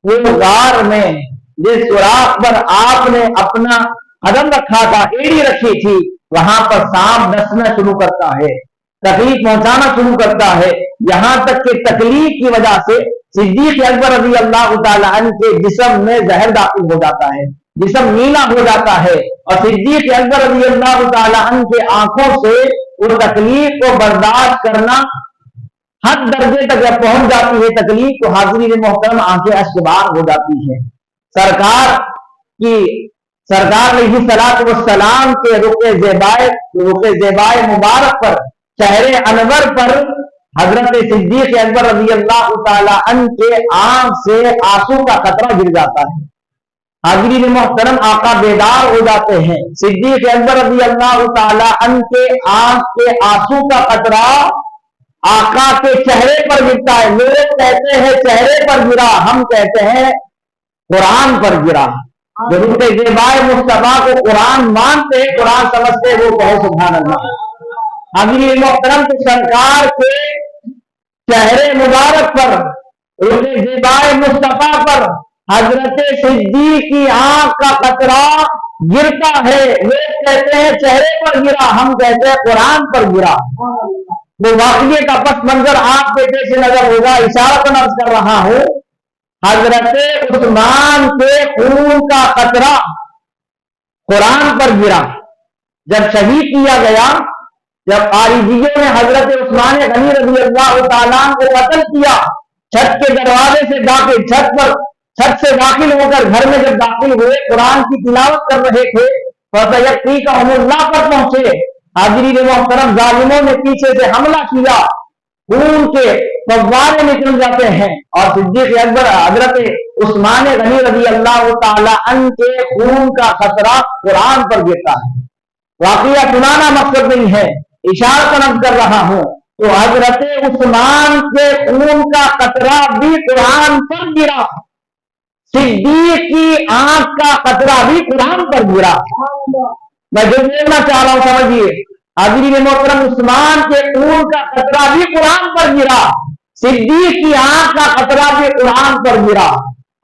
वो गार में जिस सुराख पर आपने अपना कदम रखा था, एड़ी रखी थी, वहां पर सांप डसना शुरू करता है, तकलीफ पहुंचाना शुरू करता है, यहां तक कि तकलीफ की वजह से सिद्दीक़ अकबर रज़ी अल्लाह तआला अन्हु के जिस्म में जहर दाखिल हो जाता है, जिस्म नीला हो जाता है, और सिद्दीक़ अकबर रज़ी अल्लाह तआला अन्हु के आंखों से उस तकलीफ को बर्दाश्त करना हद दर्जे तक जब पहुंच जाती है तकलीफ, तो हाज़रीन मोहतरम आंखें अश्कबार हो जाती है। सरकार अलैहिस्सलाम के रुके ज़ेबाए मुबारक पर, चेहरे अनवर पर हजरत सिद्दीक़ अकबर रज़ी अल्लाह तआला अन्हु के आंख से आंसू का कतरा गिर जाता है। हाज़रीन मोहतरम, आका बेदार हो जाते हैं। सिद्दीक़ अकबर रज़ी अल्लाह तआला अन्हु के आंख के आंसू का कतरा आका के चेहरे पर गिरता है। लोग कहते हैं चेहरे पर गिरा, हम कहते हैं कुरान पर गिरा। जो उनके ज़ेबाए मुस्तफा को कुरान मानते, कुरान समझते, वो कहे सुभान अल्लाह। हाज़रीन मोहतरम, तो सरकार के चेहरे मुबारक पर, उनके ज़ेबाए मुस्तफा पर हजरत सिद्दीक़ की आंख का कतरा गिरता है। लोग कहते हैं चेहरे पर गिरा, हम कहते हैं कुरान पर गिरा। वो वाक़ये का पस मंजर आपके पेश नजर होगा, इशारतन अर्ज़ कर रहा हूं। हजरत उस्मान के खून का कतरा कुरान पर गिरा। जब शहीद किया गया, जब खारिजियों ने हजरत उस्मान गनी रज़ी अल्लाह तआला को कत्ल किया, छत के दरवाजे से दाखिल, छत से दाखिल होकर घर में जब दाखिल हुए, कुरान की तिलावत कर रहे थे, फसयक्फ़ीकहुमुल्लाह पर पहुंचे। हाज़रीन मोहतरम, जालिमों ने पीछे से हमला किया, खून के फव्वारे निकल जाते हैं, और सिद्दीक़ अकबर हजरत उस्मान गनी रज़ी अल्लाह तआला अन्हु के खून का खतरा कुरान पर गिरता है। वाक़या सुनाना मकसद नहीं है, इशारतन अर्ज़ कर रहा हूं। तो हजरत उस्मान के खून का कतरा भी कुरान पर गिरा, सिद्दीक़ की आंख का कतरा भी कुरान पर गिरा। मैं जो बोलना चाह रहा हूं समझिए। हाज़रीन मोहतरम, उस्मान के खून का कतरा भी कुरान पर गिरा, सिद्दीक़ की आंख का कतरा भी कुरान पर गिरा।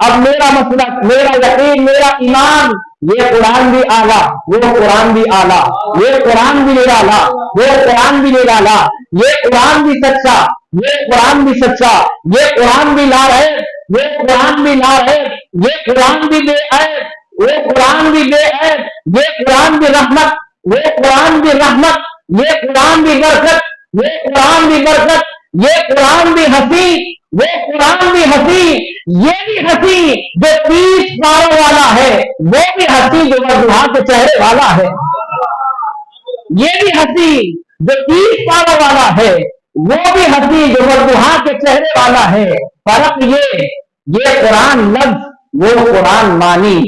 अब मेरा मसलक, मेरा यकीन, मेरा ईमान, ये कुरान भी आला, वो कुरान भी आला, ये कुरान भी निराला, वो कुरान भी निराला, ये कुरान भी सच्चा, ये कुरान भी सच्चा, ये कुरान भी लारहैब, ये कुरान भी लारहैब, ये कुरान भी बेअैब, वो कुरान भी बेअैब, ये कुरान भी रहमत, वो कुरान भी रहमत, ये कुरान भी बरकत, ये कुरान भी बरकत, ये कुरान भी हंसी, वो कुरान भी हंसी, ये भी हंसी जो 30 पारों वाला है, वो भी हंसी जो वजुहा के चेहरे वाला है, ये भी हंसी जो 30 पारों वाला है, वो भी हंसी जो वजुहा के चेहरे वाला है। फर्क ये कुरान लफ्ज, वो कुरान मानी,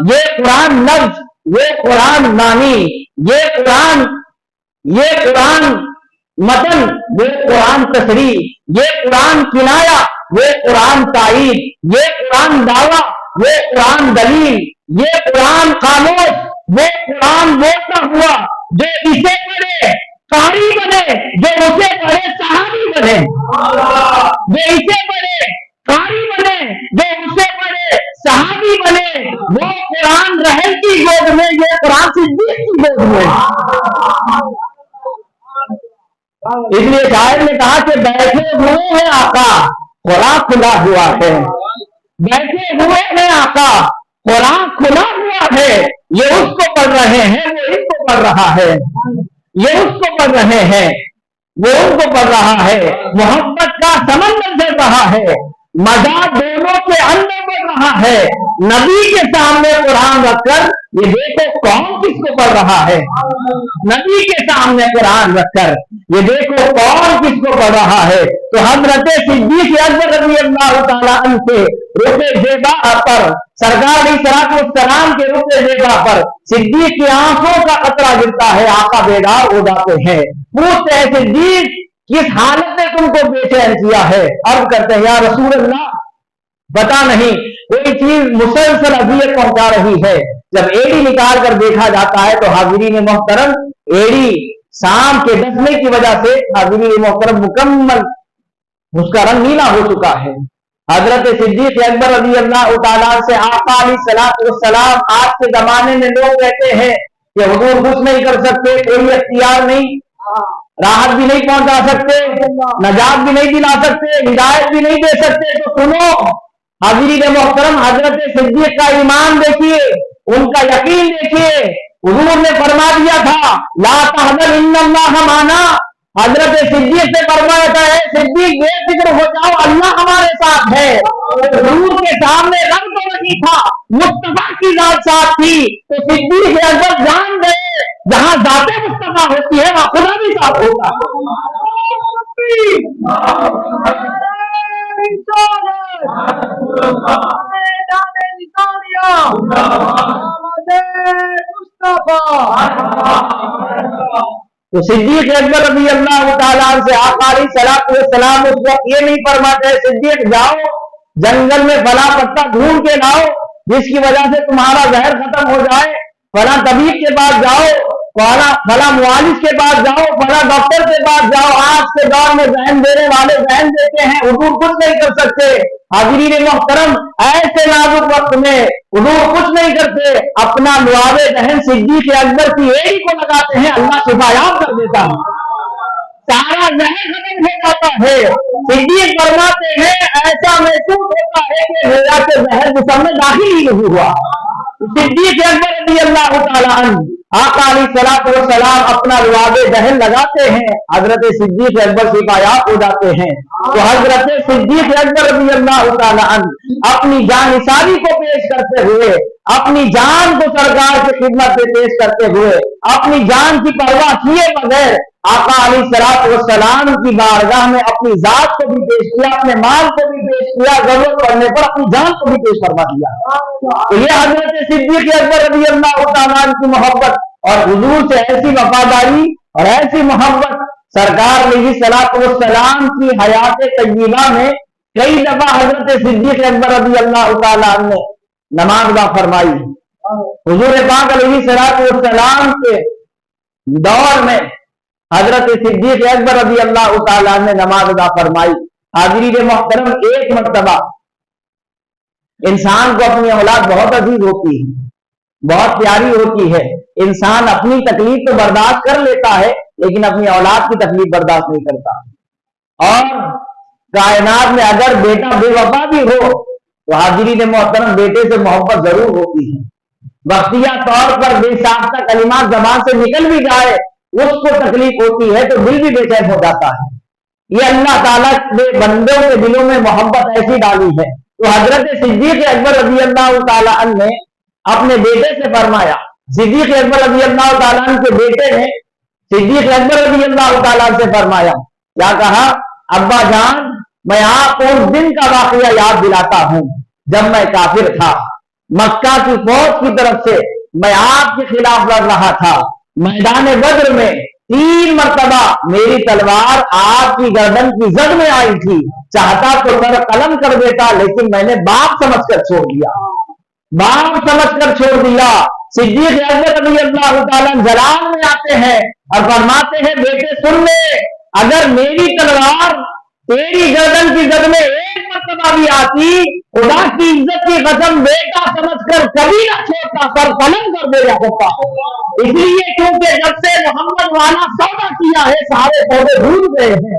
ये कुरान लफ्ज, वो कुरान मानी, ये कुरान मतन, वो कुरान तशरीह, ये कुरान किनाया, वो कुरान ताईद, ये कुरान दावा, वो कुरान दलील, ये कुरान खामोश, वो कुरान बोलता हुआ जो इसे पढ़े कारी बने, जो उसे पढ़े सहाबी बने, जो इसे पढ़े कारी बने, जो उसे पढ़े सहाबी बने। वो कुरान रहल की गोद में, ये कुरान सिद्दीक़ की गोद में। इसलिए शायर ने कहा कि बैठे हुए हैं आका, कुरान खुला हुआ है, बैठे हुए हैं आका, कुरान खुला हुआ اللہ ہے, یہ اس کو پڑھ رہے ہیں, وہ ان کو پڑھ رہا ہے, یہ اس کو پڑھ رہے ہیں, وہ ان کو پڑھ رہا ہے. محبت کا سمندر چل رہا ہے, مزہ دونوں کے اندر بڑھ رہا ہے. نبی کے سامنے قرآن رکھ کر یہ دیکھو کون کس کو پڑھ رہا ہے. نبی کے سامنے قرآن رکھ کر یہ دیکھو کون کس کو پڑھ رہا ہے. تو حضرت صدیق اکبر رضی اللہ تعالیٰ عنہ سے رخ زیبا پر, سرکار علیہ السلام کے رخ زیبا پر صدیق کی آنکھوں کا قطرہ گرتا ہے. آقا بیدار ہو جاتے ہیں, پوچھتے ہیں صدیق کس حالت نے تم کو بے چین کیا ہے؟ عرض کرتے ہیں یا رسول اللہ پتا نہیں, کوئی چیز مسلسل اذیت پہنچا رہی ہے. جب ایڑی نکال کر دیکھا جاتا ہے تو حاضرین محترم ایڑی شام کے ڈسنے کی وجہ سے حاضرین محترم مکمل اس کا رنگ نیلا ہو چکا ہے. حضرت صدیق اکبر رضی اللہ تعالیٰ سے آقا علیہ السلام, آج کے زمانے میں لوگ کہتے ہیں کہ حضور کچھ نہیں کر سکتے, کوئی اختیار نہیں, راحت بھی نہیں پہنچا سکتے, نجات بھی نہیں دلا سکتے, ہدایت بھی نہیں دے سکتے. تو سنو حاضرین محترم, حضرت صدیق کا ایمان دیکھیے, ان کا یقین دیکھیے. حضور نے فرما دیا تھا لا تحزن ان اللہ معنا. حضرت صدیق سے فرمایا تھا اے صدیق بے فکر ہو جاؤ, اللہ ہمارے ساتھ ہے. حضور کے سامنے رنگ تو نہیں تھا, مصطفیٰ کی ذات ساتھ تھی. تو صدیق اکبر جان گئے جہاں ذات مصطفیٰ ہوتی ہے وہاں خدا بھی ساتھ ہوتا ہے. تو صدیق اکبر رضی اللہ تعالیٰ سے آقا علیہ السلام اس وقت یہ نہیں فرماتے صدیق جاؤ جنگل میں فلاں پتا ڈھونڈ کے لاؤ جس کی وجہ سے تمہارا زہر ختم ہو جائے, فلاں طبیب کے پاس جاؤ, فلاں معالج کے پاس جاؤ, فلاں ڈاکٹر کے پاس جاؤ. آج کے دور میں ذہن دینے والے ذہن دیتے ہیں, حضور کچھ نہیں کر سکتے. حاضرین محترم ایسے نازک وقت میں حضور کچھ نہیں کرتے, اپنا لعاب ذہن صدیق اکبر کی ایڑی کو لگاتے ہیں, اللہ شفایاب کر دیتا ہے, سارا ذہن ختم ہو جاتا ہے. صدیق فرماتے ہیں ایسا محسوس ہوتا ہے کہ میرا کے زہر جسم میں داخل ہی نہیں ہوا. صدیق اکبر رضی اللہ تعالیٰ عنہ آقا علیہ السلام اپنا لعاب ذہن لگاتے ہیں, حضرت صدیق اکبر شفایاب ہو جاتے ہیں. تو حضرت صدیق اکبر رضی اللہ تعالیٰ عنہ اپنی جان نثاری کو پیش کرتے ہوئے, اپنی جان کو سرکار کی خدمت میں پیش کرتے ہوئے, اپنی جان کی پرواہ کیے بغیر آقا علیہ السلام کی بارگاہ میں اپنی ذات کو بھی پیش کیا, اپنے مال کو بھی پیش کیا, ضرورت پڑنے پر اپنی جان کو بھی پیش فرما دیا. تو یہ حضرت صدیق اکبر رضی اللہ تعالیٰ عنہ کی محبت اور حضور سے ایسی وفاداری اور ایسی محبت. سرکار علیہ السلام کی حیات طیبہ میں کئی دفعہ حضرت صدیق اکبر رضی اللہ تعالیٰ عنہ نے نماز ادا فرمائی. حضور پاک علیہ السلام کے دور میں حضرت صدیق اکبر رضی اللہ تعالیٰ نے نماز ادا فرمائی. حاضرین محترم ایک مرتبہ انسان کو اپنی اولاد بہت عزیز ہوتی ہے, بہت پیاری ہوتی ہے. انسان اپنی تکلیف تو برداشت کر لیتا ہے لیکن اپنی اولاد کی تکلیف برداشت نہیں کرتا. اور کائنات میں اگر بیٹا بے وفا بھی ہو تو حاضرین محترم بیٹے سے محبت ضرور ہوتی ہے. وقتیہ طور پر بے ساختہ کلمات زبان سے نکل بھی جائے اس کو تکلیف ہوتی ہے تو دل بھی بے چین ہو جاتا ہے. یہ اللہ تعالیٰ نے بندوں کے دلوں میں محبت ایسی ڈالی ہے. تو حضرت صدیق اکبر رضی اللہ تعالیٰ عنہ نے اپنے بیٹے سے فرمایا, صدیق اکبر رضی اللہ تعالیٰ عنہ کے بیٹے نے صدیق اکبر رضی اللہ تعالیٰ عنہ سے فرمایا, کیا کہا, ابا جان میں آپ کو اس دن کا واقعہ یاد دلاتا ہوں جب میں کافر تھا. مکہ کی فوج کی طرف سے میں آپ کے خلاف لڑ رہا تھا. میدان بدر میں 3 مرتبہ میری تلوار آپ کی گردن کی زد میں آئی تھی. چاہتا تو سر قلم کر دیتا لیکن میں نے باپ سمجھ کر چھوڑ دیا, باپ سمجھ کر چھوڑ دیا. صدیق اکبر رضی اللہ تعالیٰ جلال میں آتے ہیں اور فرماتے ہیں بیٹے سن لے, اگر میری تلوار تیری گردن کی زد میں ایک مرتبہ بھی آتی خدا کی عزت کی قسم بیٹا سمجھ کر کبھی نہ چھوڑتا, سر قلم کر دے ہوتا. اس لیے کیونکہ جب سے محمد والا سودا کیا ہے سارے سودے بھول گئے ہیں.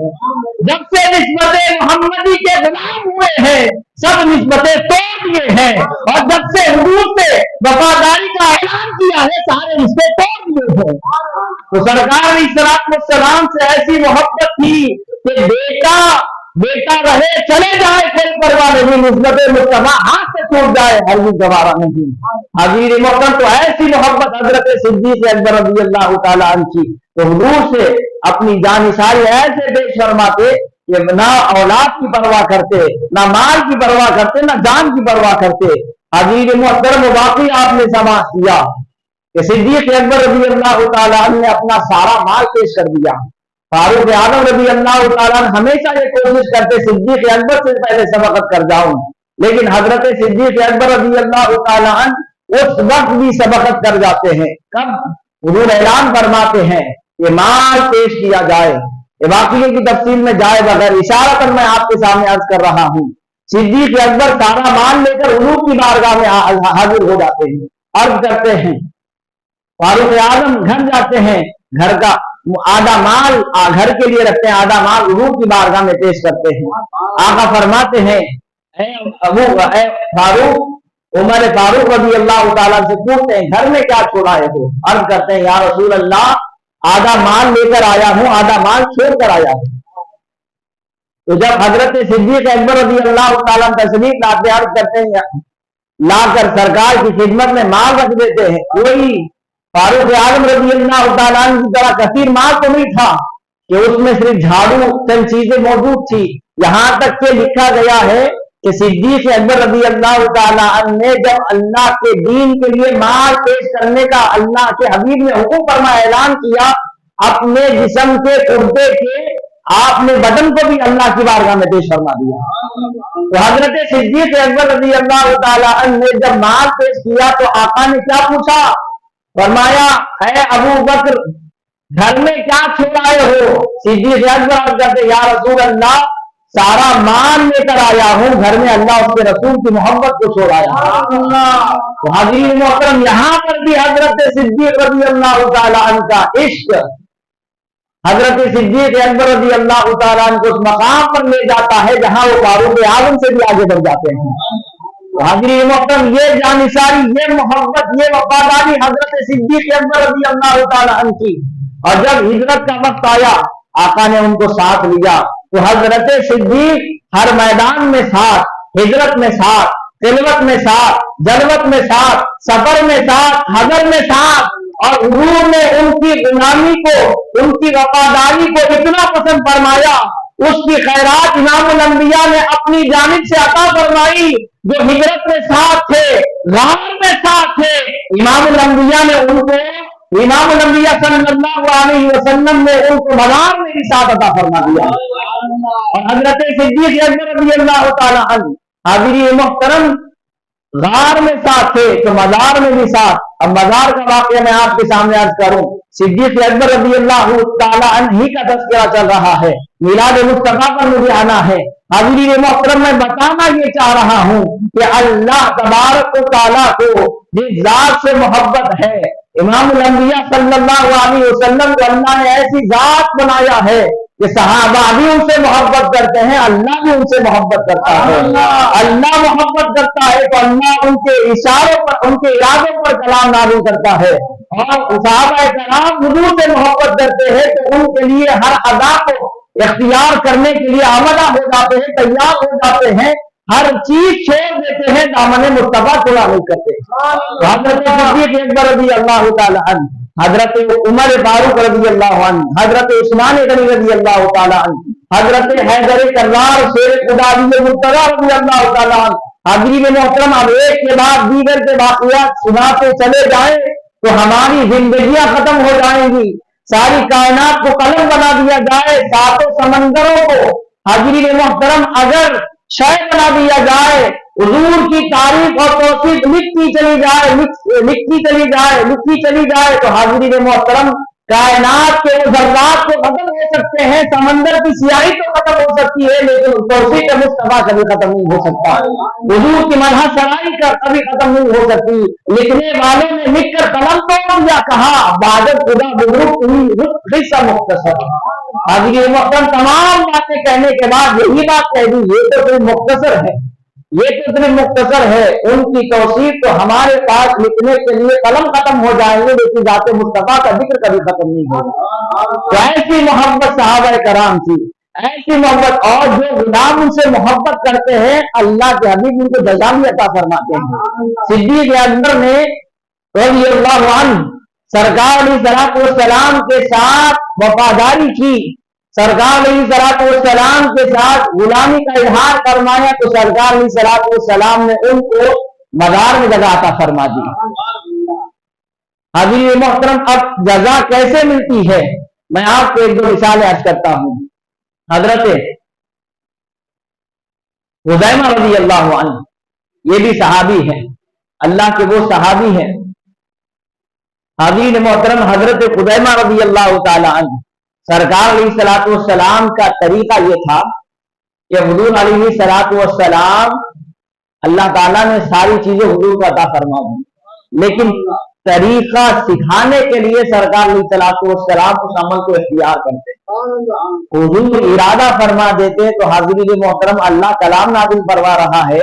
جب سے نسبتیں محمدی کے غلام ہوئے ہیں سب نسبتیں توڑ دیے ہیں. اور جب سے حضور سے وفاداری کا है सारे रिश्ते तोड़ दिए हैं। तो सरकार अलैहिस्सलाम से ऐसी मोहब्बत थी कि बेटा रहे चले जाए कोई परवाह नहीं, निस्बत मुस्तफा हाथ से छूट जाए हरगिज़ गवारा नहीं। हाज़िर मोहतरम, तो ऐसी मोहब्बत हजरत सिद्दीक़ अकबर रज़ी अल्लाह तआला अन्हु की, तो हुजूर से अपनी जानिसारी ऐसे पेश फरमाते कि ना औलाद की परवाह करते, ना माल की परवाह करते, ना जान की परवाह करते। हाज़िर मोहतरम, वाकई आपने समाज किया कि सिद्दीक़ अकबर रज़ी अल्लाह तआला अन्हु ने अपना सारा माल पेश कर दिया। फारूक आजम रज़ी अल्लाह तआला अन्हु हमेशा ये कोशिश करते सिद्दीक़ अकबर से पहले सबकत कर जाऊं, लेकिन हजरत सिद्दीक़ अकबर रज़ी अल्लाह तआला अन्हु उस वक्त भी सबकत कर जाते हैं। कब? हुजूर ऐलान फरमाते हैं कि माल पेश किया जाए। वाक़ये की तफसील में जाए बगैर इशारा कर मैं आपके सामने अर्ज कर रहा हूँ। सिद्दीक़ अकबर सारा माल लेकर हुजूर की बारगाह में हाजिर हो जाते हैं, अर्ज करते हैं। फारूक आजम घर जाते हैं, घर का आधा माल घर के लिए रखते हैं, आधा माल हुजूर की बारगाह में पेश करते हैं। आका फरमाते हैं, ए फारूक, उमर फारूक रज़ी अल्लाह तआला से पूछते हैं, घर में क्या छोड़ा है? हो अर्ज करते हैं, या रसूल अल्लाह, आधा माल लेकर आया हूं, आधा माल छोड़ कर आया हूं। तो जब हजरत सिद्दीक़ अकबर रज़ी अल्लाह तआला तशरीफ लाते, अर्ज करते हैं, लाकर सरकार की खिदमत में माल रख देते हैं। कोई फारूक आजम रज़ी अल्लाह तआला की तरह कसीर माल तो नहीं था कि उसमें सिर्फ झाड़ू चंद चीजें मौजूद थी। यहां तक के लिखा गया है कि सिद्दीक़ अकबर रज़ी अल्लाह तआला ने जब अल्लाह के दीन के लिए माल पेश करने का अल्लाह के हबीब ने हुक्म फरमाया, ऐलान किया, अपने जिस्म के कुर्ते के आपने बदन को भी अल्लाह की बारगाह में पेश फरमा दिया। तो हजरत सिद्दीक़ अकबर रज़ी अल्लाह तआला ने जब माल पेश किया तो आका ने क्या पूछा? फरमाया, है अबू बकर, घर में क्या छुड़ाए हो? सिद्दीक़ अकबर कहते, या रसूल अल्लाह, सारा माल लेकर आया हूं, घर में अल्लाह उसके रसूल की मोहब्बत को छोड़ाया। तो हाज़िरीन मोहतरम, यहां पर भी हजरत सिद्दीक़ रज़ी अल्लाह तआला अन्हु का इश्क हजरत सिद्दीक़ अकबर रज़ी अल्लाह तआला अन्हु को उस मकाम पर ले जाता है जहां वो फारूक आजम से भी आगे बढ़ जाते हैं। तो हाज़िरीन मोहतरम, ये जानिसारी, ये मोहब्बत, ये वफादारी हजरत सिद्दीक़ अकबर रज़ी अल्लाह तआला अन्हु की। और जब हिजरत का वक्त आया, आका ने उनको साथ लिया। तो हजरत सिद्दीक़ हर मैदान में साथ, हिजरत में साथ, खिलवत में साथ, जलवत में साथ, सफर में साथ, हजर में साथ, और हुजूर ने उनकी गुलामी को, उनकी वफादारी को इतना पसंद फरमाया, उसकी खैरात इमामुल अंबिया ने अपनी जानिब से अता फरमाई। जो हिजरत में साथ थे, गार में साथ थे, इमामुल अंबिया ने उनको, इमामुल अंबिया सल्लल्लाहु अलैहि वसल्लम ने उनको मज़ार में भी साथ अता फरमा दिया। और हजरत सिद्दीक़ अकबर रज़ी अल्लाह तआला अन्हु, हाज़िरीन मोहतरम, गार में साथ थे तो मज़ार में भी साथ। अब मज़ार का वाक़या मैं आपके सामने अर्ज करूं। सिद्दीक़ अकबर रज़ी अल्लाह तआला अन्हु ही का तज़किरा चल रहा है, मिलाद मुस्तफ़ा पर मुझे आना है। हाज़िरीन मोहतरम, मैं बताना ये चाह रहा हूं कि अल्लाह तबारक व तआला को जिस जात से मोहब्बत है, इमामुल अंबिया सल्लल्लाहु अलैहि वसल्लम को अल्लाह ने ऐसी जात बनाया है कि सहाबा भी उनसे मोहब्बत करते हैं, अल्लाह भी उनसे मोहब्बत करता है। अल्लाह मोहब्बत करता है तो अल्लाह उनके इशारों पर, उनके इरादों पर कलाम नाज़िल करता है। और सहाबा कराम हुजूर से मोहब्बत करते हैं तो उनके लिए हर अदा को इख्तियार करने के लिए आमदा हो जाते हैं, तैयार हो जाते हैं, हर चीज छोड़ देते हैं, दामन मुस्तफा पूरा नहीं करते। हजरत सिद्दीक़ अकबर रज़ी अल्लाह तआला अन्हु, हजरत उमर फारूक रज़ी अल्लाह अन्हु, हजरत उस्मान गनी रज़ी अल्लाह तआला अन्हु, हजरत हैदर कर्रार शेर खुदा मुर्तज़ा रज़ी अल्लाह तआला अन्हु। हाज़िरीन मोहतरम, अब एक के बाद दीगर के वाक़ियात सुनाते चले जाए तो हमारी जिंदगियां खत्म हो जाएंगी, सारी कायनात को कलम बना दिया जाए, सातों समंदरों को हाज़िरीन मोहतरम अगर शय बना दिया जाए, हुजूर की तारीफ और तौसीफ लिखती चली जाए, लिखती चली जाए तो हाज़िरीन मोहतरम कायनात के ज़र्रात तो खत्म हो सकते हैं, समंदर की स्याही तो खत्म हो सकती है, लेकिन तौसीफ मुस्तफा कभी खत्म नहीं हो सकता। हुजूर की मदह सराई कर कभी खत्म नहीं हो सकती। लिखने वालों ने लिखकर कलम तोड़ दिया, कहा बादल खुदा बुजुर्ग मुख्तसर। हाज़िरीन मोहतरम, तमाम बातें कहने के बाद यही बात कह दी, ये तो कोई मुख्तसर है, یہ تو صرف مختصر ہے، ان کی توصیف تو ہمارے پاس لکھنے کے لیے قلم ختم ہو جائیں گے، لیکن ذات مصطفیٰ کا ذکر کبھی ختم نہیں ہوگا۔ تو ایسی محبت صحابہ کرام کی، ایسی محبت، اور جو غلام ان سے محبت کرتے ہیں اللہ کے حبیب ان کو جزا بھی عطا فرماتے ہیں۔ صدیق اکبر نے رضی اللہ عنہ سرکار علیہ السلام کے ساتھ وفاداری کی، سرکار علیہ السلام کے ساتھ غلامی کا اظہار فرمایا، تو سرکار علیہ السلام نے ان کو مزار میں جگہ عطا فرما دی۔ حضرت محترم، اب جزا کیسے ملتی ہے، میں آپ کو ایک دو مثالیں عرض کرتا ہوں۔ حضرت خزیمہ رضی اللہ عنہ، یہ بھی صحابی ہے، اللہ کے وہ صحابی ہیں۔ حضرت محترم حضرت خزیمہ رضی اللہ تعالی عنہ، سرکار علیہ السلام کا طریقہ یہ تھا کہ حضور علیہ السلام، اللہ تعالیٰ نے ساری چیزیں حضور کو عطا فرما دی، لیکن طریقہ سکھانے کے لیے سرکار علیہ السلام اس عمل کو اختیار کرتے، حضور ارادہ فرما دیتے تو حضرت محترم اللہ کلام نازل فرما رہا ہے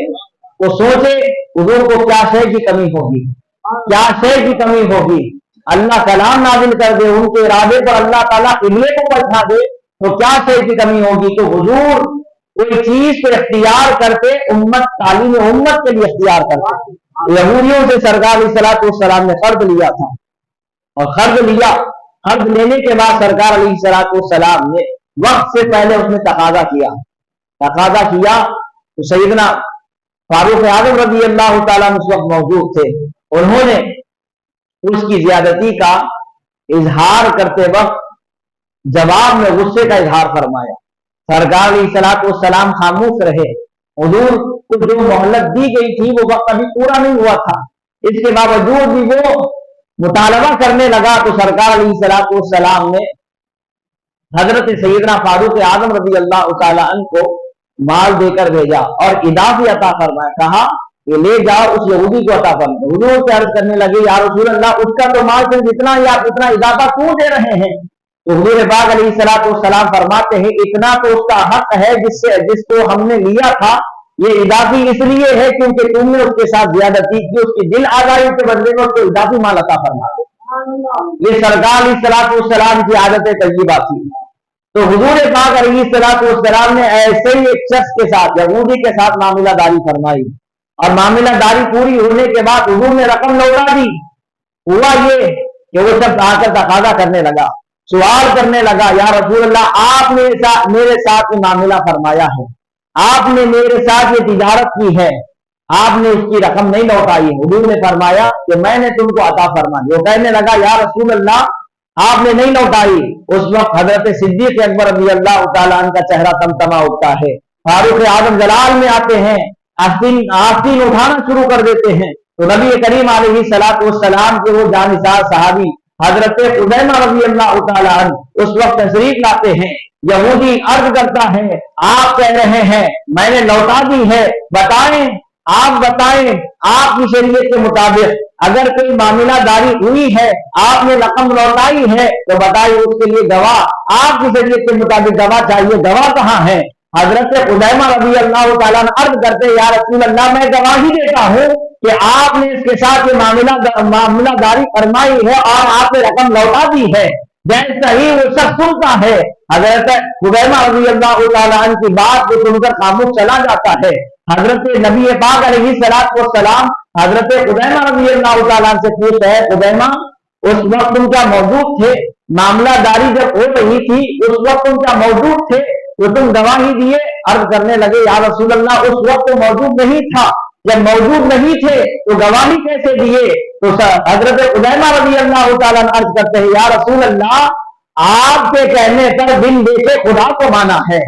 تو سوچے حضور کو کیا شے کی کمی ہوگی، کیا شے کی کمی ہوگی، اللہ کلام نازل کر دے، ان کے ارادے پر اللہ تعالیٰ قبلے کو پلٹا دے تو کیا شے کی کمی ہوگی۔ تو حضور کوئی چیز کو اختیار کرتے، امت، تعلیم امت کے لیے اختیار کرتے۔ یہودیوں سے سرکار علیہ السلام نے قرض لیا تھا، اور قرض لینے کے بعد سرکار علیہ السلام نے وقت سے پہلے اس میں تقاضا کیا تو سیدنا فاروق اعظم رضی اللہ تعالیٰ اس وقت موجود تھے، انہوں نے اس کی زیادتی کا اظہار کرتے وقت جواب میں غصے کا اظہار فرمایا۔ سرکار علیہ السلام خاموش رہے، حضور کو جو مہلت دی گئی تھی وہ وقت ابھی پورا نہیں ہوا تھا، اس کے باوجود بھی وہ مطالبہ کرنے لگا تو سرکار علیہ السلام نے حضرت سیدنا فاروق اعظم رضی اللہ تعالی عنہ کو مال دے کر بھیجا اور اضافی عطا فرمایا، کہا کہ لے جاؤ اس یہودی کو عطا فرمایا۔ حضور سے عرض کرنے لگے، یا رسول اللہ، اس کا تو مال صرف اتنا ہی، آپ اتنا اضافہ کیوں دے رہے ہیں؟ تو حضور پاک علیہ السلام فرماتے ہیں، اتنا تو اس کا حق ہے جس کو ہم نے لیا تھا، یہ اضافی اس لیے ہے کیونکہ تم نے اس کے ساتھ زیادتی کی، اس کی دل آزاری کے بدلے میں اس کو اضافی مال عطا فرما دو۔ یہ سرکار علیہ السلام کی عادت طیبہ تھی۔ تو حضور پاک علیہ السلام نے ایسے ہی ایک شخص کے ساتھ، یہودی کے ساتھ معاملہ داری فرمائی، اور معاملہ داری پوری ہونے کے بعد حضور نے رقم لوٹا دی۔ ہوا یہ کہ وہ سب آ کر تقاضا کرنے لگا، سوال کرنے لگا، یا رسول اللہ، آپ نے میرے ساتھ یہ معاملہ فرمایا ہے، آپ نے میرے ساتھ یہ تجارت کی ہے، آپ نے اس کی رقم نہیں لوٹائی۔ حضور نے فرمایا کہ میں نے تم کو عطا فرما دی۔ وہ کہنے لگا، یا رسول اللہ، آپ نے نہیں لوٹائی۔ اس وقت حضرت صدیق اکبر رضی اللہ تعالیٰ عنہ کا چہرہ تمتما اٹھتا ہے، فاروق اعظم جلال میں آتے ہیں، آستین اٹھانا شروع کر دیتے ہیں۔ تو نبی کریم علیہ السلام کے وہ جانثار صحابی حضرت خزیمہ رضی اللہ تعالیٰ عنہ اس وقت تشریف لاتے ہیں۔ یہودی عرض کرتا ہے، آپ کہہ رہے ہیں میں نے لوٹا دی ہے، بتائیں، آپ بتائیں، آپ کی شریعت کے مطابق اگر کوئی معاملہ داری ہوئی ہے، آپ نے رقم لوٹائی ہے، تو بتائیے اس کے لیے گواہ، آپ کی شریعت کے مطابق گواہ چاہیے، گواہ کہاں ہے؟ حضرت خزیمہ رضی اللہ تعالیٰ عنہ عرض کرتے، یا رسول اللہ، میں گواہی دیتا ہوں کہ آپ نے اس کے ساتھ یہ معاملہ داری فرمائی ہے اور آپ نے رقم لوٹا دی ہے۔ جیسا ہی وہ شخص سنتا ہے، حضرت خزیمہ رضی اللہ تعالیٰ عنہ کی بات کو سن کر خاموش چلا جاتا ہے۔ حضرت نبی پاک علیہ السلام حضرت خزیمہ رضی اللہ تعالیٰ عنہ سے پوچھتے ہیں، خزیمہ، اس وقت تم کیا موجود تھے؟ معاملہ داری جب ہو رہی تھی اس وقت تم کیا موجود تھے؟ تو تم گواہی دیے۔ عرض کرنے لگے، یا رسول اللہ، اس وقت تو موجود نہیں تھا، جب موجود نہیں تھے تو گواہی کیسے دیے؟ تو حضرت خزیمہ رضی اللہ تعالیٰ عنہ عرض کرتے ہیں، یا رسول اللہ، آپ کے کہنے پر بن دیکھے خدا کو مانا ہے،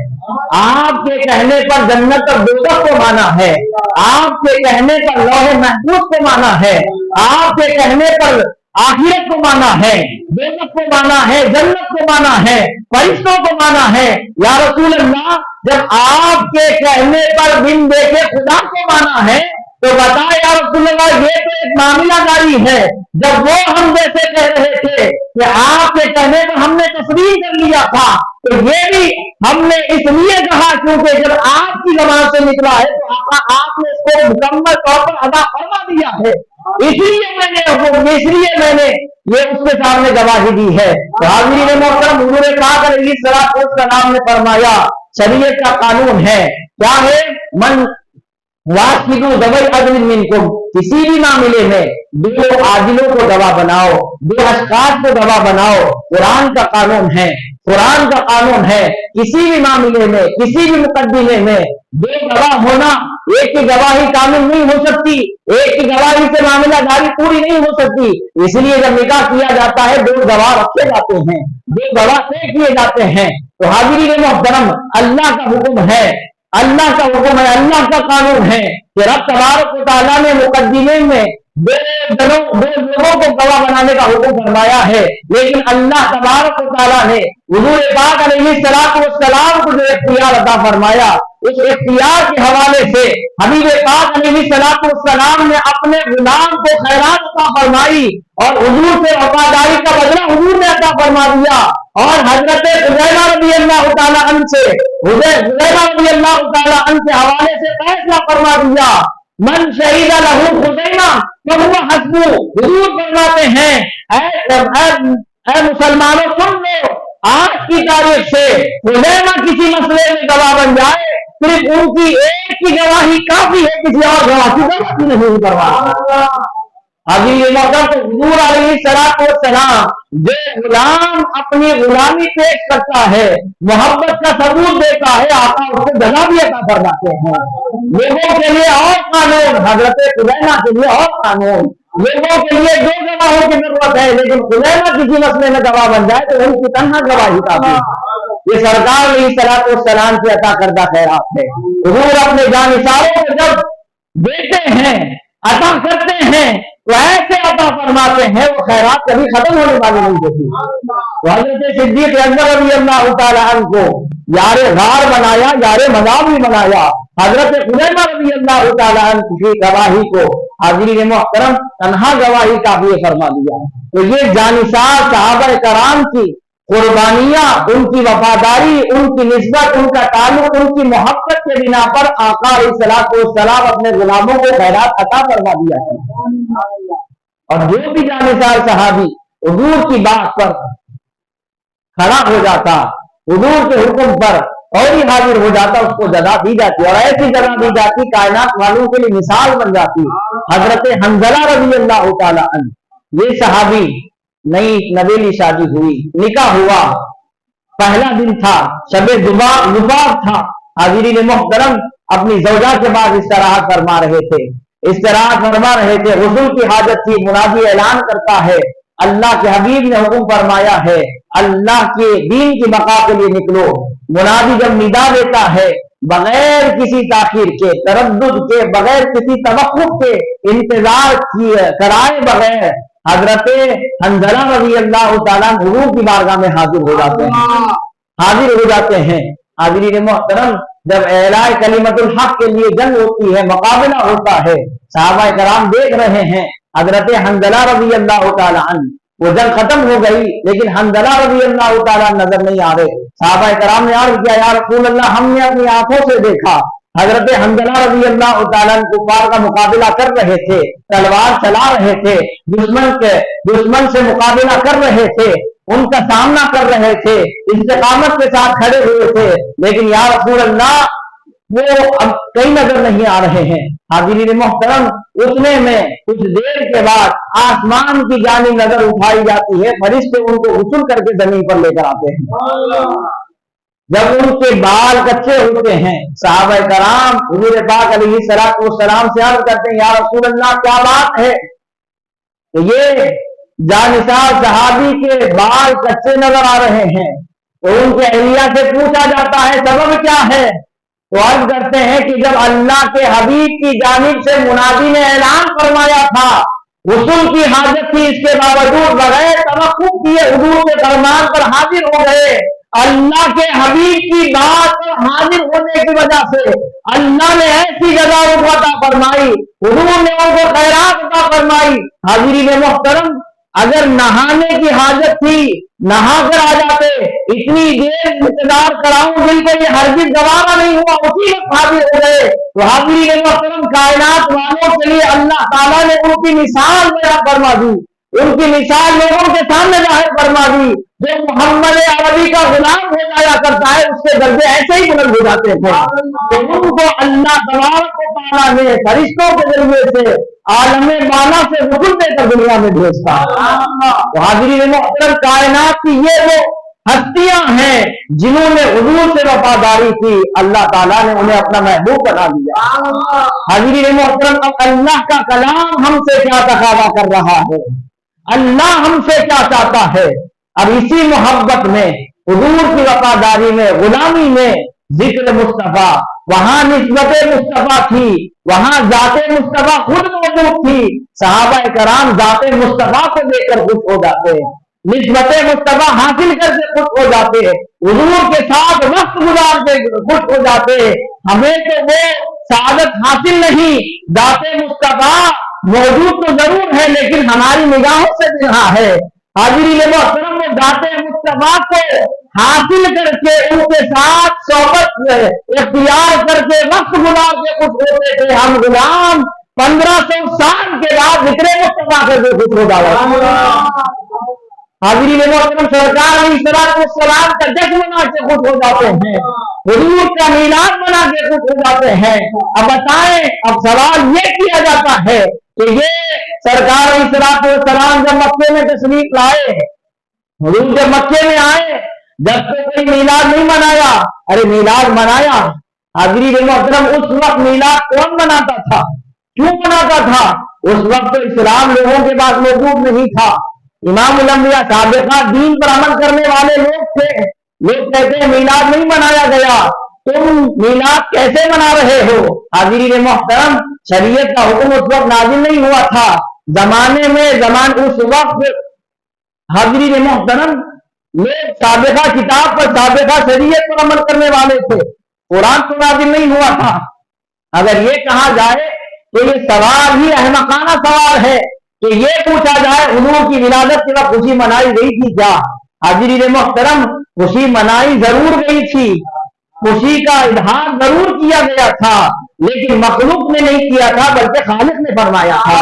آپ کے کہنے پر جنت اور دوزخ کو مانا ہے، آپ کے کہنے پر لوح محفوظ کو مانا ہے، آپ کے کہنے پر آخرت کو مانا ہے، دوزخ کو مانا ہے، جنت کو مانا ہے، فرشتوں کو مانا ہے۔ یا رسول اللہ، جب آپ کے کہنے پر بن دیکھے خدا کو مانا ہے تو بتائے یا رسول اللہ، یہ تو ایک معاملہ داری ہے. جب وہ ہم جیسے کہہ رہے تھے کہ آپ کے کہنے پر ہم نے تسلیم کر لیا تھا، تو یہ بھی ہم نے اس لیے کہا کیونکہ جب آپ کی زبان سے نکلا ہے تو آپ نے اس کو مکمل طور پر ادا فرما دیا ہے. اس لیے میں نے یہ اس کے سامنے گواہی دی ہے. حاضرین محترم، حضور پاک علیہ الصلوۃ والسلام نے فرمایا شریعت کا قانون ہے کیا ہے؟ من واشدو ذوی عدل منکم، کسی بھی معاملے میں دو عادلوں کو گواہ بناؤ، دو اشخاص کو گواہ بناؤ. قرآن کا قانون ہے، قرآن کا قانون ہے کسی بھی معاملے میں، کسی بھی مقدمے میں دو گواہ ہونا. ایک کی گواہی کامل نہیں ہو سکتی، ایک کی گواہی سے معاملہ داری پوری نہیں ہو سکتی. اس لیے جب نکاح کیا جاتا ہے دو گواہ رکھے جاتے ہیں، دو گواہ طے کیے جاتے ہیں. تو حاضرین محترم، اللہ کا حکم ہے، اللہ کا حکم ہے، اللہ کا قانون ہے کہ رب تبارک و تعالیٰ نے مقدمے میں دو لوگوں کو گواہ بنانے کا حکم فرمایا ہے. لیکن اللہ تبارک و تعالیٰ نے حضور پاک علیہ الصلوۃ والسلام کو جو اختیار عطا فرمایا، اس اختیار کے حوالے سے حبیب پاک علیہ الصلوۃ والسلام نے اپنے غلام کو خیرات عطا فرمائی اور حضور سے وفاداری کا بدلہ حضور نے عطا فرما دیا. اور حضرت حذیفہ رضی اللہ تعالیٰ عنہ سے حوالے سے فیصلہ فرما دیا، من شہید لہو خزیمہ فہو حسبہ. حضور فرماتے ہیں اے مسلمانوں سن لو، آج کی تاریخ سے خزیمہ کسی مسئلے میں گواہ بن جائے، صرف ان کی ایک کی گواہی کافی ہے، کسی اور گواہ کی گواہی نہیں کروا. ابھی یہ موقع تو حضور علیہ الصلوۃ والسلام جو غلام اپنی غلامی پیش کرتا ہے، محبت کا ثبوت دیتا ہے، آقا اس کو جزا بھی عطا فرماتے ہیں. لوگوں کے لیے اور قانون، حضرت خزیمہ کے لیے اور قانون. لوگوں کے لیے دو گواہوں کی ضرورت ہے، لیکن خزیمہ کسی مسئلے میں گواہ بن جائے تو ان کی تنہا گواہی کافی ہے. یہ سرکار علیہ الصلوۃ والسلام کی عطا کردہ خیرات ہے. حضور اپنے جانثاروں کو جب دیتے ہیں، عطا کرتے ہیں تو ایسے عطا فرماتے ہیں وہ خیرات کبھی ختم ہونے والی نہیں ہوتی. حضرت صدیق اکبر رضی اللہ تعالیٰ عنہ کو یار غار بنایا، یار مزار بھی بنایا. حضرت خزیمہ رضی اللہ تعالیٰ عنہ کی گواہی کو حاضرین محترم تنہا گواہی کافی فرما دیا. تو یہ جانثار صحابہ کرام کی قربانیاں، ان کی وفاداری، ان کی نسبت، ان کا تعلق، ان کی محبت کے بنا پر آقا علیہ الصلوۃ والسلام اپنے غلاموں کو خیرات عطا فرما دیا ہے. اور جو بھی جانثار صحابی حضور کی بات پر کھڑا ہو جاتا، حضور کے حکم پر اور ہی حاضر ہو جاتا، اس کو جزا دی جاتی اور ایسی جگہ دی جاتی کائنات والوں کے لیے مثال بن جاتی. حضرت حنظلہ رضی اللہ تعالیٰ عنہ، یہ صحابی، نئی نویلی شادی ہوئی، نکاح ہوا، پہلا دن تھا، شب زفاف تھا. حاضرین محترم اپنی زوجہ کے بعد استراحت فرما رہے تھے، غسل کی حاجت تھی. منادی اعلان کرتا ہے، اللہ کے حبیب نے حکم فرمایا ہے اللہ کے دین کی بقا کے لیے نکلو. منادی جب ندا دیتا ہے بغیر کسی تاخیر کے، تردد کے، بغیر کسی توقف کے، انتظار کرائے بغیر حضرت حنظلہ رضی اللہ تعالیٰ حضور کی بارگاہ میں حاضر ہو جاتے ہیں. حاضرین محترم جب اعلاء کلمت الحق کے لیے جنگ ہوتی ہے، مقابلہ ہوتا ہے، صحابہ کرام دیکھ رہے ہیں حضرت حنظلہ رضی اللہ تعالیٰ عنہ. وہ جنگ ختم ہو گئی لیکن حنظلہ رضی اللہ تعالیٰ نظر نہیں آ رہے. صحابہ کرام نے عرض کیا، یا رسول اللہ، ہم نے اپنی آنکھوں سے دیکھا حضرت حنظلہ رضی اللہ تعالیٰ کفار کا مقابلہ کر رہے تھے، تلوار چلا رہے تھے، دشمن سے مقابلہ کر رہے تھے، ان کا سامنا کر رہے تھے، استقامت کے ساتھ کھڑے ہوئے تھے، لیکن یا رسول اللہ وہ اب کئی نظر نہیں آ رہے ہیں. حاضرین محترم اتنے میں کچھ دیر کے بعد آسمان کی جانب نظر اٹھائی جاتی ہے، فرشتے ان کو غسل کر کے زمین پر لے کر آتے ہیں. جب ان کے بال کچے ہوتے ہیں، صحابہ کرام حضور پاک علیہ الصلوۃ والسلام سے عرض کرتے ہیں، یا رسول اللہ کیا بات ہے؟ تو یہ جانثار صحابی کے بال کچے نظر آ رہے ہیں. تو ان کے اہلیہ سے پوچھا جاتا ہے سبب کیا ہے؟ تو عرض کرتے ہیں کہ جب اللہ کے حبیب کی جانب سے منادی نے اعلان فرمایا تھا، غسل کی حاجت تھی، اس کے باوجود بغیر توقف کیے حضور کے فرمان پر حاضر ہو گئے अल्लाह के हबीब की बात पर हाजिर होने की वजह से अल्लाह ने ऐसी जगह उनको अता फरमाई, हुजूर ने उनको खैरात अता फरमाई। हाजिरीन मोहतरम, अगर नहाने की हाजत थी नहा कर आ जाते, इतनी देर इंतजार कराऊं दिल को ये हरगिज़ गवारा नहीं हुआ, उसी वक्त हाजिर हो गए। तो हाजिरीन मोहतरम, कायनात वालों के लिए अल्लाह ताला ने उनकी मिसाल बयान फरमा दी, उनकी मिसाल लोगों के सामने जाहिर फरमा दी। जो मोहम्मद अरबी का गुलाम हो जाया करता है उसके दर्जे ऐसे ही बुलंद हो जाते थे। तो उनको अल्लाह तबारक व तआला ने फरिश्तों के जरिए से आलम बाला से रुकन देकर दुनिया में भेजता है। तो हाज़िरीन मोहतरम, कायनात की ये वो हस्तियां हैं जिन्होंने हुजूर से वफादारी की, अल्लाह ताला ने उन्हें अपना महबूब बना दिया। हाज़िरीन मोहतरम, अब अल्लाह का कलाम हमसे क्या तकाज़ा कर रहा है, अल्लाह हमसे क्या चाहता है। अब इसी मोहब्बत में, हुजूर की वफादारी में, गुलामी में जिक्र मुस्तफा, वहां निस्बत मुस्तफा थी, वहां जाते मुस्तफा खुद मौजूद थी। सहाबा कराम जाते मुस्तफा को देखकर खुश हो जाते, निस्बत मुस्तफा हासिल करके खुश हो जाते, हुजूर के साथ वक्त गुजार के खुश हो जाते। हमें तो वो सादत हासिल नहीं, जाते मुस्तफा मौजूद तो जरूर है लेकिन हमारी निगाहों से बिना है। हाज़िरीन मोहतरम, वो जाते मुस्तफा को हासिल करके उनके साथ सोबत इख्तियार करके वक्त गुजार के खुश होते थे। हम गुलाम 1500 साल के बाद जिक्र मुस्तफा करके खुश हो जाते। हाज़िरीन मोहतरम, सरकार अलैहिस्सलाम का जश्न मना के खुश हो जाते हैं, हुजूर का मीलाद मना के खुश हो जाते हैं। अब बताएं, अब सवाल ये किया जाता है कि ये सरकार अलैहिस्सलाम जब मक्के में तशरीफ लाए, हुजूर जब मक्के में आए, जब तो कोई मीलाद नहीं मनाया, अरे मीलाद मनाया। हाज़िरीन मोहतरम, उस वक्त मीलाद कौन मनाता था, क्यों मनाता था? उस वक्त तो इस्लाम लोगों के पास मौजूद नहीं था। इमामुल अंबिया साबिक़ा दीन पर अमल करने वाले लोग थे। लोग कहते हैं मीलाद नहीं मनाया गया, तुम मीलाद कैसे मना रहे हो? हाज़िरीन मोहतरम, शरीयत का हुक्म उस वक्त नाज़िल नहीं हुआ था। जमाने में उस वक्त हाज़िरीन मोहतरम, लोग साबिक़ा किताब पर, साबिक़ा शरीयत पर अमल करने वाले थे, कुरान तो नाज़िल नहीं हुआ था। अगर ये कहा जाए तो ये सवाल ही अहमकाना सवाल है कि ये पूछा जाए हुजूर की विलादत के वक्त खुशी मनाई गई थी क्या? हाज़िरीन मोहतरम, खुशी मनाई जरूर गई थी, खुशी का इजहार जरूर किया गया था, लेकिन मखलूक ने नहीं किया था बल्कि खालिक ने फरमाया था।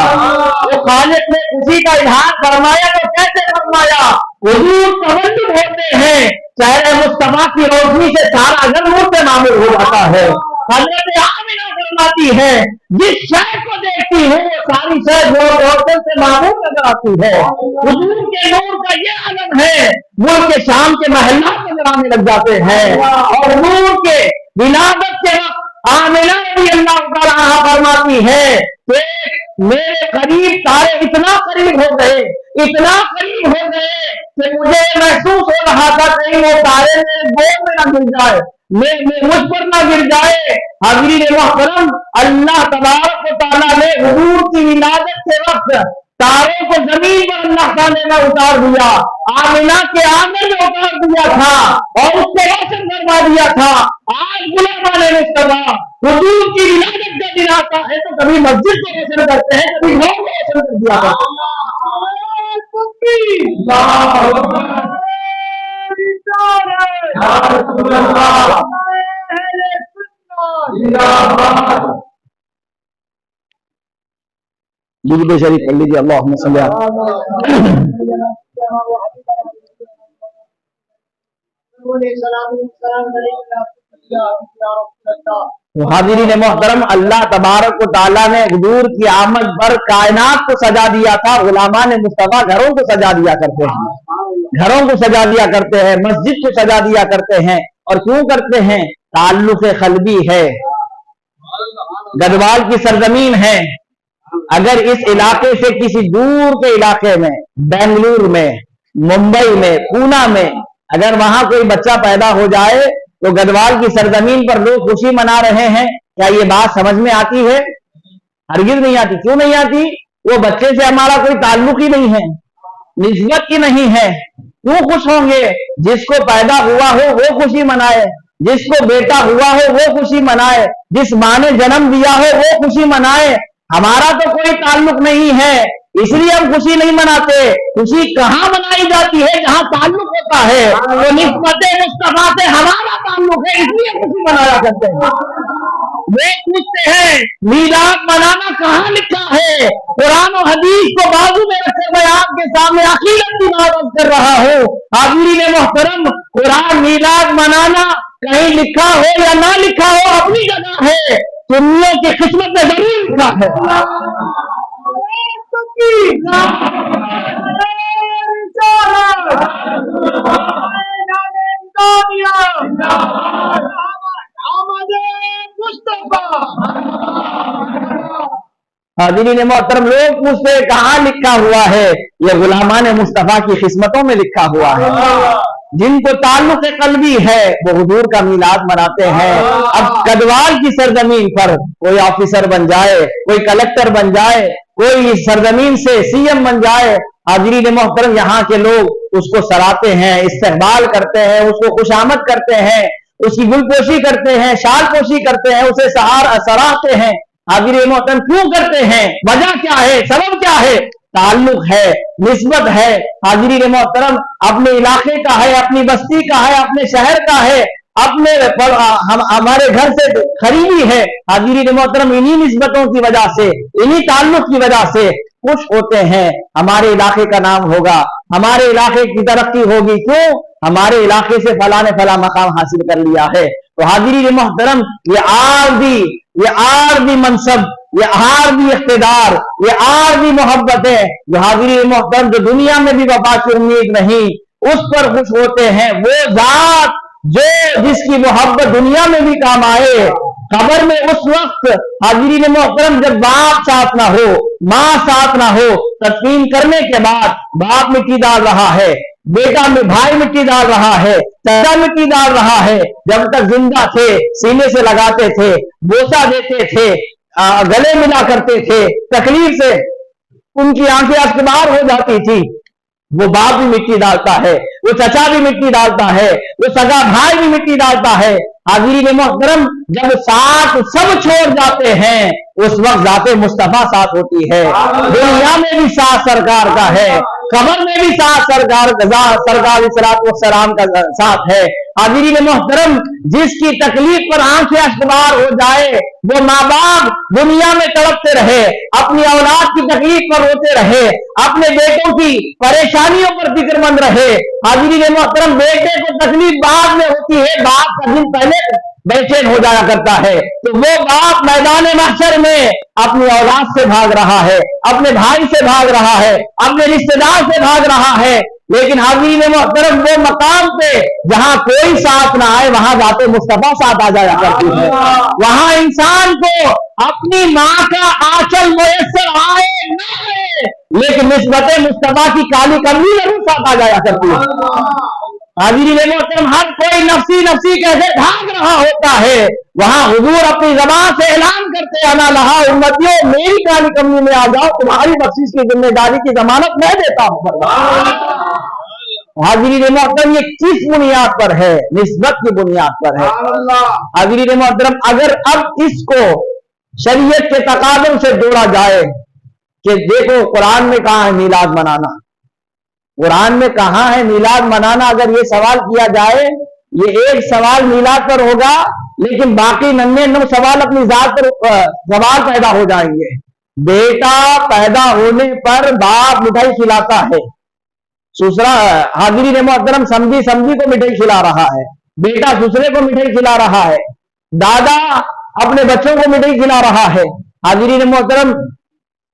तो खालिक ने खुशी का इजहार फरमाया तो कैसे फरमाया? हुजूर तवज्जुह होते हैं, चेहरे मुस्तफा की रोशनी से सारा घर नूर से मामूल हो जाता है। हज़रत आमिना फरमाती है, जिस शय को देखती हूँ वो सारी शय रोशन से मामूल नजर आती है। हुजूर के नूर का ये आलम है, मुल्क शाम के महल्ला नजर आने लग जाते हैं। और हुजूर के विलादत के वक्त आमिना रज़ी अल्लाह तआला फरमाती है कि मेरे करीब तारे इतना करीब हो गए, इतना करीब हो गए कि मुझे महसूस हो रहा था कहीं वो तारे मेरे गोद में न गिर जाए, मुझ पर न गिर जाए। हाज़िरीन मोहतरम, अल्लाह तबारक व तआला ने हुजूर की विलादत के वक्त तारों को जमीन पर अल्लाह ताला ने उतार दिया, आमिना के आंगन में उतार दिया था और उसको रोशन करवा दिया था। आज गुलामाने मुस्तफा हुजूर की विलादत का दिन आता है तो कभी मस्जिद को रोशन करते हैं, कभी घरों को रोशन कर दिया करते हैं। दुरूद शरीफ पढ़ लीजिए, अल्लाहुम्मा सल्ली तो हाज़िरीन मोहतरम, अल्लाह तबारक व तआला ने हुजूर की आमद पर कायनात को सजा दिया था। गुलामान मुस्तफा घरों को सजा दिया करते हैं, घरों को सजा दिया करते हैं, मस्जिद को सजा दिया करते हैं। और क्यों करते हैं? ताल्लुक़ क़ल्बी है, गढ़वाल की सरजमीन है। अगर इस इलाके से किसी दूर के इलाके में, बेंगलुरु में, मुंबई में, पूना में, अगर वहां कोई बच्चा पैदा हो जाए तो गढ़वाल की सरजमीन पर लोग खुशी मना रहे हैं, क्या ये बात समझ में आती है? हरगिज़ नहीं आती। क्यों नहीं आती? वो बच्चे से हमारा कोई ताल्लुक ही नहीं है, निस्बत ही नहीं है। क्यों खुश होंगे? जिसको पैदा हुआ हो वो खुशी मनाए, जिसको बेटा हुआ हो वो खुशी मनाए, जिस माँ ने जन्म दिया हो वो खुशी मनाए। हमारा तो कोई ताल्लुक नहीं है, इसलिए हम खुशी नहीं मनाते। खुशी कहाँ मनाई जाती है? जहाँ ताल्लुक होता है। तो निस्बत मुस्तफा से हमारा ताल्लुक है, इसलिए खुशी मनाया करते हैं। वे पूछते हैं मीलाद मनाना कहाँ लिखा है? कुरान और हदीस को बाजू में रखकर मैं आपके सामने अकीदत की बात कर रहा हूँ। हाज़रीन मोहतरम, कुरान मीलाद मनाना कहीं लिखा हो या ना लिखा हो अपनी जगह है, सुन्नियों की किस्मत में जरूर लिखा है। हाज़रीन मोहतरम, लोग पूछते हैं कहाँ लिखा हुआ है? ये गुलामान मुस्तफा की किस्मतों में लिखा हुआ है। जिनको ताल्लुक कल्बी है वो हुजूर का मीलाद मनाते हैं। अब गढ़वाल की सरजमीन पर कोई ऑफिसर बन जाए, कोई कलेक्टर बन जाए, कोई सरजमीन से सीएम बन जाए, हाज़रीन मोहतरम यहाँ के लोग उसको सराहते हैं, इस्तकबाल करते हैं, उसको खुशामद करते हैं, उसकी गुलपोशी करते हैं, शाल पोशी करते हैं, उसे सराहते हैं। हाज़रीन मोहतरम, क्यों करते हैं? वजह क्या है? सबब क्या है? ताल्लुक है, निस्बत है। हाज़रीन मोहतरम, अपने इलाके का है, अपनी बस्ती का है, अपने शहर का है, अपने हमारे घर से करीबी है। हाज़रीन मोहतरम, इन्हीं निस्बतों की वजह से, इन्हीं ताल्लुक की वजह से खुश होते हैं। हमारे इलाके का नाम होगा, हमारे इलाके की तरक्की होगी। क्यों? हमारे इलाके से फला ने फला मकाम हासिल कर लिया है। तो हाज़रीन मोहतरम, ये आरदी मनसब, ये आरदी इख्तिदार, ये आरदी मोहब्बत है जो हाज़रीन मोहतरम जो दुनिया में भी वफा की उम्मीद नहीं, उस पर खुश होते हैं। वो जात जो जिसकी मोहब्बत दुनिया में भी काम आए, कब्र में उस वक्त हाज़रीन मोहतरम जब बाप साथ ना हो, माँ साथ ना हो, तदफीन करने के बाद बाप मिट्टी डाल रहा है, बेटा में भाई मिट्टी डाल रहा है, चाचा मिट्टी डाल रहा है। जब तक जिंदा थे सीने से लगाते थे, बोसा देते थे, गले मिला करते थे, तकलीफ से उनकी आंखें अश्कबार हो जाती थी। वो बाप भी मिट्टी डालता है, वो चचा भी मिट्टी डालता है, वो सगा भाई भी मिट्टी डालता है। हाज़रीन मोहतरम, जब साथ सब छोड़ जाते हैं उस वक्त ज़ाते मुस्तफा साथ होती है। दुनिया में भी साथ सरकार का है, कब्र में भी साथ सरकार सलाम का साथ है। हाज़रीन मोहतरम, जिसकी तकलीफ पर आंखें अश्कबार हो जाए, वो माँ बाप दुनिया में तड़पते रहे, अपनी औलाद की तकलीफ पर रोते रहे, अपने बेटों की परेशानियों पर फिक्रमंद रहे। हाज़रीन मोहतरम, बेटे को तकलीफ बाद में होती है, बाप का दिन पहले बेचैन हो जाया करता है। तो वो बाप मैदान महशर में अपनी औलाद से भाग रहा है, अपने भाई से भाग रहा है, अपने रिश्तेदार से भाग रहा है। लेकिन हाज़रीन मोहतरम, वो मकाम पे जहां कोई साथ ना आए, वहां जाते मुस्तफा साथ आ जाया करती है। वहां इंसान को अपनी माँ का आंचल मुयस्सर आए ना आए, लेकिन निस्बत मुस्तफा की काली कमली जरूर साथ आ जाया करती है। हाज़रीन मोहतरम, हर कोई नफसी नफसी कैसे भाग रहा होता है, वहां हुजूर अपनी ज़बान से ऐलान करते हैं, अना लहा उम्मतियों, मेरी काली कमली में आ जाओ, तुम्हारी बख्शिश की जिम्मेदारी की जमानत मैं देता हूं। हाज़रीन मोहतरम, ये किस बुनियाद पर है? निस्बत की बुनियाद पर है। हाज़रीन मोहतरम, अगर अब इसको शरीयत के तकाज़ों से जोड़ा जाए कि देखो कुरान में कहाँ है मीलाद मनाना, कुरान में कहाँ है मीलाद मनाना, अगर ये सवाल किया जाए, ये एक सवाल मीलाद पर होगा, लेकिन बाकी 99 सवाल अपनी जात पर सवाल पैदा हो जाएंगे। बेटा पैदा होने पर बाप मिठाई खिलाता है, ससुरा हाज़रीन मोहतरम समझी को मिठाई खिला रहा है, बेटा ससुरे को मिठाई खिला रहा है, दादा अपने बच्चों को मिठाई खिला रहा है। हाज़रीन मोहतरम,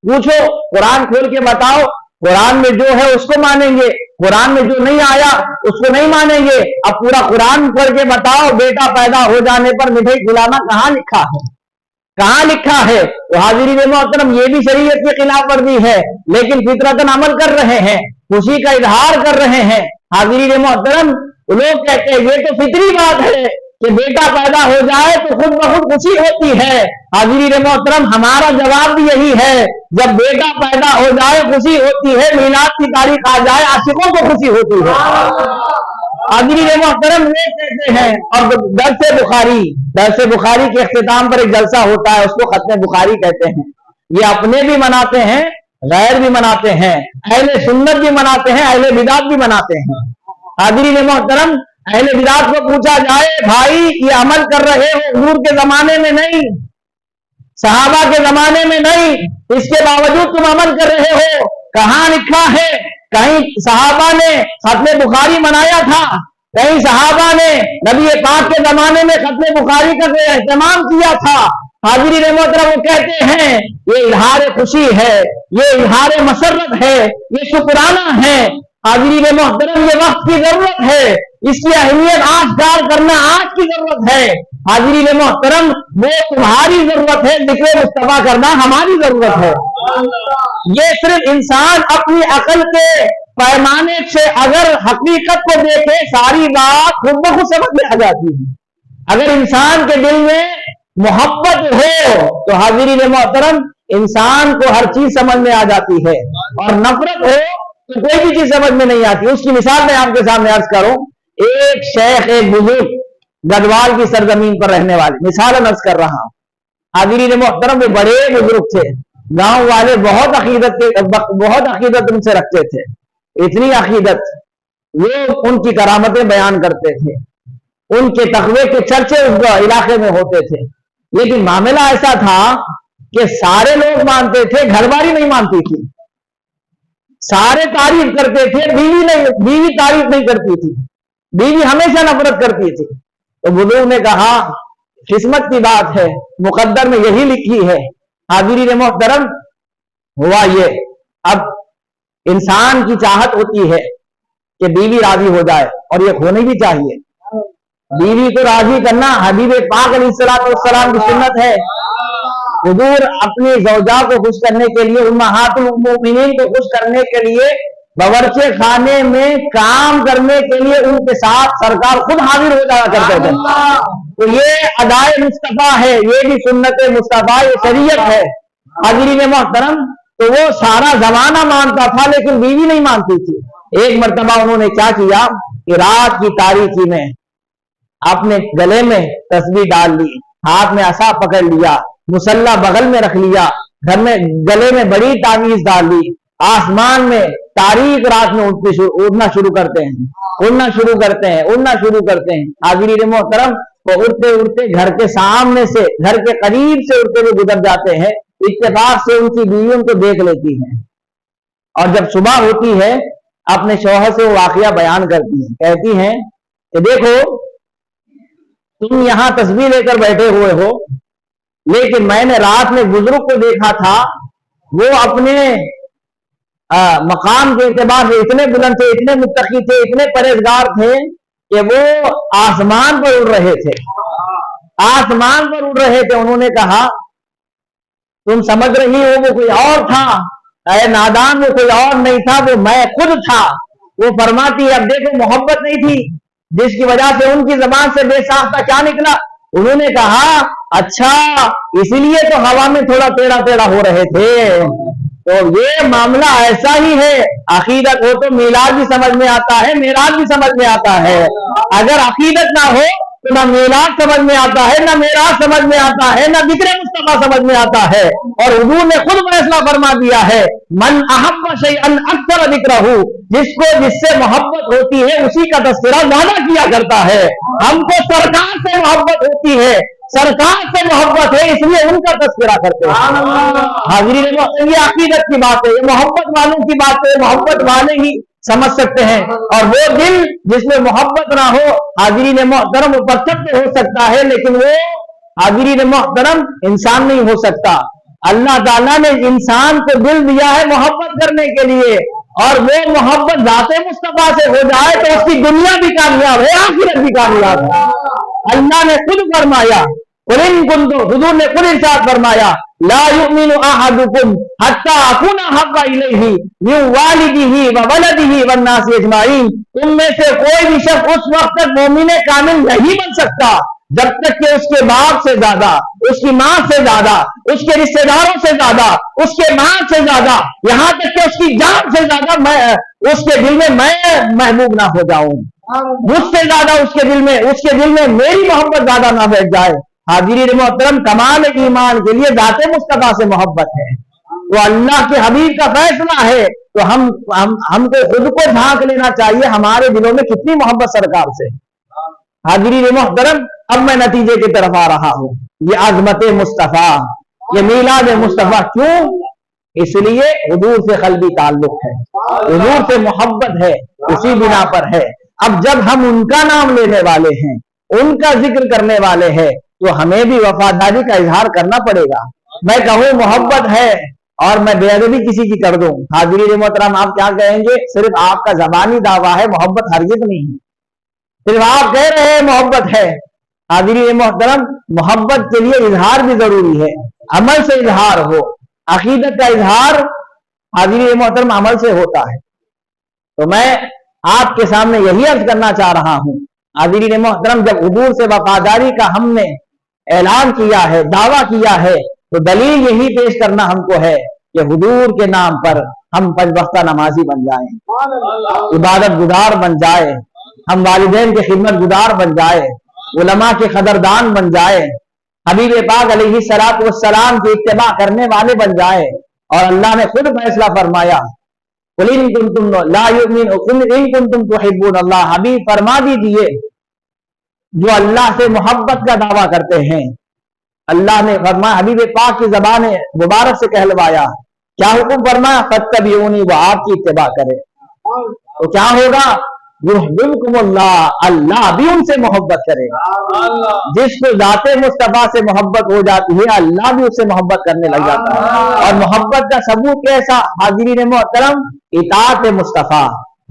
पूछो, कुरान खोल के बताओ, कुरान में जो है उसको मानेंगे, कुरान में जो नहीं आया उसको नहीं मानेंगे। अब पूरा कुरान पढ़ के बताओ, बेटा पैदा हो जाने पर मिठाई खिलाना कहाँ लिखा है? कहाँ लिखा है? तो हाज़रीन मोहतरम, ये भी शरीयत की खिलाफ वर्जी है, लेकिन फितरतन अमल कर रहे हैं, खुशी का इजहार कर रहे हैं। हाज़रीन मोहतरम, लोग कहते हैं ये तो फितरी बात है, کہ بیٹا پیدا ہو جائے تو خود بخود خوشی ہوتی ہے. حاضرین محترم ہمارا جواب بھی یہی ہے, جب بیٹا پیدا ہو جائے خوشی ہوتی ہے, میلاد کی تاریخ آ جائے عاشقوں کو خوشی ہوتی ہے. حاضرین محترم یہ کہتے ہیں, اور درس بخاری کے اختتام پر ایک جلسہ ہوتا ہے, اس کو ختم بخاری کہتے ہیں. یہ اپنے بھی مناتے ہیں, غیر بھی مناتے ہیں, اہل سنت بھی مناتے ہیں, اہل بدعت بھی مناتے ہیں. حاضرین محترم اہل بدعت کو پوچھا جائے, بھائی یہ عمل کر رہے ہو حضور کے زمانے میں نہیں, صحابہ کے زمانے میں نہیں, اس کے باوجود تم عمل کر رہے ہو, کہاں لکھا ہے؟ کہیں صحابہ نے ختم بخاری منایا تھا؟ کہیں صحابہ نے نبی پاک کے زمانے میں ختم بخاری کا اہتمام کیا تھا؟ حاضرین محترم وہ کہتے ہیں یہ اظہار خوشی ہے, یہ اظہار مسرت ہے, یہ شکرانہ ہے. حاضرین محترم یہ وقت کی ضرورت ہے, اس کی اہمیت آشکار کرنا آج کی ضرورت ہے. حاضرین محترم وہ تمہاری ضرورت ہے, ذکر مصطفیٰ کرنا ہماری ضرورت ہے. یہ صرف انسان اپنی عقل کے پیمانے سے اگر حقیقت کو دیکھے ساری بات خود بخود سمجھ میں آ جاتی ہے. اگر انسان کے دل میں محبت ہو تو حاضرین محترم انسان کو ہر چیز سمجھ میں آ جاتی ہے, اور نفرت ہو تو کوئی بھی چیز سمجھ میں نہیں آتی. اس کی مثال میں آپ کے سامنے عرض کروں, ایک شیخ, ایک بزرگ گدوال کی سرزمین پر رہنے والے, مثال عرض کر رہا ہوں. حاضرین محترم وہ بڑے بزرگ تھے, گاؤں والے بہت عقیدت ان سے رکھتے تھے, اتنی عقیدت وہ ان کی کرامتیں بیان کرتے تھے, ان کے تقوی کے چرچے اس علاقے میں ہوتے تھے. لیکن معاملہ ایسا تھا کہ سارے لوگ مانتے تھے, گھر والی نہیں مانتی تھی. سارے تعریف کرتے تھے, بیوی تعریف نہیں کرتی تھی, بیوی ہمیشہ نفرت کرتی تھی. تو بزرگ نے کہا قسمت کی بات ہے, مقدر میں یہی لکھی ہے. حاضرین محترم ہوا یہ, اب انسان کی چاہت ہوتی ہے کہ بیوی راضی ہو جائے, اور یہ ہونی بھی چاہیے. بیوی کو راضی کرنا حبیب پاک علیہ السلام کی سنت ہے. حضور اپنی زوجہ کو خوش کرنے کے لیے, امہات المؤمنین کو خوش کرنے کے لیے باورچی خانے میں کام کرنے کے لیے ان کے ساتھ سرکار خود حاضر ہو جایا کرتے تھے. تو یہ ادائے مصطفیٰ ہے, یہ بھی سنت مصطفیٰ, یہ شریعت ہے. حاضرین محترم تو وہ سارا زمانہ مانتا تھا لیکن بیوی نہیں مانتی تھی. ایک مرتبہ انہوں نے کیا کیا کہ رات کی تاریکی میں اپنے گلے میں تسبیح ڈال لی, ہاتھ میں عصا پکڑ لیا, مصلی بغل میں رکھ لیا, گھر میں گلے میں بڑی تعویذ ڈال لی, آسمان میں تاریک رات میں اڑنا شروع کرتے ہیں. حاضرین محترم وہ اڑتے اڑتے گھر کے سامنے سے, گھر کے قریب سے اڑتے ہوئے گزر جاتے ہیں. اتفاق سے ان کی بیوی ان کو دیکھ لیتی ہے, اور جب صبح ہوتی ہے اپنے شوہر سے وہ واقعہ بیان کرتی ہیں. کہتی ہیں کہ دیکھو تم یہاں تسبیح لے کر بیٹھے ہوئے ہو, لیکن میں نے رات میں بزرگ کو دیکھا تھا, وہ اپنے مقام کے اعتبار سے اتنے بلند تھے, اتنے متقی تھے, اتنے پرہیزگار تھے کہ وہ آسمان پر اڑ رہے تھے. انہوں نے کہا تم سمجھ رہی ہو وہ کوئی اور تھا, اے نادان وہ کوئی اور نہیں تھا, وہ میں خود تھا. وہ فرماتی ہے اب دیکھو محبت نہیں تھی جس کی وجہ سے ان کی زبان سے بے ساختہ کیا نکلا. انہوں نے کہا اچھا اسی لیے تو ہوا میں تھوڑا ٹیڑھا ہو رہے تھے. تو یہ معاملہ ایسا ہی ہے, عقیدت ہو تو میلاد بھی سمجھ میں آتا ہے, معراج بھی سمجھ میں آتا ہے. اگر عقیدت نہ ہو تو نہ میلاد سمجھ میں آتا ہے, نہ معراج سمجھ میں آتا ہے, نہ ذکر مصطفیٰ سمجھ میں آتا ہے. اور حضور نے خود فیصلہ فرما دیا ہے من احب شیئا اکثر ذکرہ, جس سے محبت ہوتی ہے اسی کا تذکرہ زیادہ کیا کرتا ہے. ہم کو سرکار سے محبت ہوتی ہے, سرکار سے محبت ہے, اس لیے ان کا تذکرہ کرتے ہیں. حاضرین یہ عقیدت کی بات ہے, یہ محبت والوں کی بات ہے, محبت والے ہی سمجھ سکتے ہیں. اور وہ دل جس میں محبت نہ ہو حاضرین محترم وہ پتھر پہ ہو سکتا ہے, لیکن وہ حاضرین محترم انسان نہیں ہو سکتا. اللہ تعالیٰ نے انسان کو دل دیا ہے محبت کرنے کے لیے, اور وہ محبت ذات مصطفیٰ سے ہو جائے تو اس کی دنیا بھی کامیاب ہے, آخرت بھی کامیاب ہے. اللہ نے خود فرمایا, حضور نے خود ارشاد فرمایا لا یؤمن احدکم حتی اکون احب الیہ من والدہ وولدہ والناس اجمعین. تم میں سے کوئی بھی شخص اس وقت تک مومن کامل نہیں بن سکتا जब तक कि उसके बाप से ज्यादा, उसकी माँ से ज्यादा, उसके रिश्तेदारों से ज्यादा, उसके माँ से ज्यादा, यहाँ तक कि उसकी जान से ज्यादा मैं उसके दिल में मैं महबूब ना हो जाऊं, मुझसे ज्यादा उसके दिल में मेरी मोहब्बत ज्यादा ना बैठ जाए। हाजिरीन मोहतरम, कमाल ईमान के लिए जाते मुस्तफा से मोहब्बत है, वो अल्लाह के हबीब का फैसला है। तो हमको खुद को झांक लेना चाहिए, हमारे दिलों में कितनी मोहब्बत सरकार से। हाजिरीन मोहतरम, अब मैं नतीजे की तरफ आ रहा हूं। ये अज़मत मुस्तफा, ये मीलाद मुस्तफा, क्यों? इसलिए हुजूर से कल्बी ताल्लुक है, हुजूर से मोहब्बत है, उसी बिना पर है। अब जब हम उनका नाम लेने वाले हैं, उनका जिक्र करने वाले हैं, तो हमें भी वफादारी का इजहार करना पड़ेगा। मैं कहूँ मोहब्बत है और मैं बेअदबी किसी की कर दूं, हाजिरीन मोहतरम आप क्या कहेंगे? सिर्फ आपका जबानी दावा है, मोहब्बत हरगिज़ नहीं है। सिर्फ आप कह रहे हैं मोहब्बत है। हाजिरीन मोहतरम, मोहब्बत के लिए इजहार भी जरूरी है, अमल से इजहार हो। अकीदत का इजहार हाजिरीन मोहतरम अमल से होता है। तो मैं आपके सामने यही अर्ज करना चाह रहा हूं, हाजिरीन मोहतरम, जब हुजूर से वफादारी का हमने ऐलान किया है, दावा किया है, तो दलील यही पेश करना हमको है कि हुजूर के नाम पर हम पांच वक्ता नमाजी बन जाएं, इबादत गुजार बन जाए, हम वालिदैन के खिदमत गुजार बन जाए, उलमा के कदरदान बन जाए, हबीब पाक अलैहिस्सलातु वस्सलाम की इत्तिबा करने वाले बन जाए। और अल्लाह ने खुद फैसला फरमाया, कुल इन कुंतुम ला युमिनु कुल इन कुंतुम तुहिब्बून अल्लाह, हबीब फरमा दीजिए जो अल्लाह से मोहब्बत का दावा करते हैं। अल्लाह ने फरमाया, हबीब पाक की ज़बान मुबारक से कहलवाया, क्या हुक्म फरमाया? फत्तबिऊनी, वो आपकी इत्तिबा करे। तो क्या होगा? युहिब्बुकुमुल्लाह, अल्लाह भी उनसे मोहब्बत करेगा। जिसको जाते मुस्तफा से मोहब्बत हो जाती है, अल्लाह भी उससे मोहब्बत करने लग जाता है। और मोहब्बत का सबूत कैसा? हाजिरीन मोहतरम, इताअत मुस्तफा,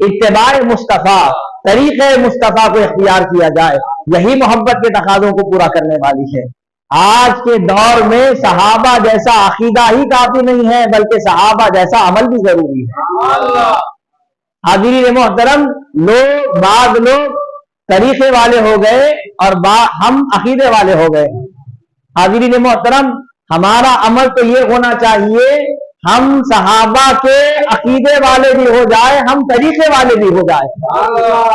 इत्तिबाए मुस्तफा, तरीक़े मुस्तफा को इख्तियार किया जाए, यही मोहब्बत के तकाज़ों को पूरा करने वाली है। आज के दौर में सहाबा जैसा अकीदा ही काफी नहीं है, बल्कि सहाबा जैसा अमल भी जरूरी है। हाजिरीन मोहतरम, बाद लोग तरीके वाले हो गए और हम अकीदे वाले हो गए। हाजिरीन मोहतरम, हमारा अमल तो ये होना चाहिए, हम सहाबा के अकीदे वाले भी हो जाए, हम तरीके वाले भी हो जाए।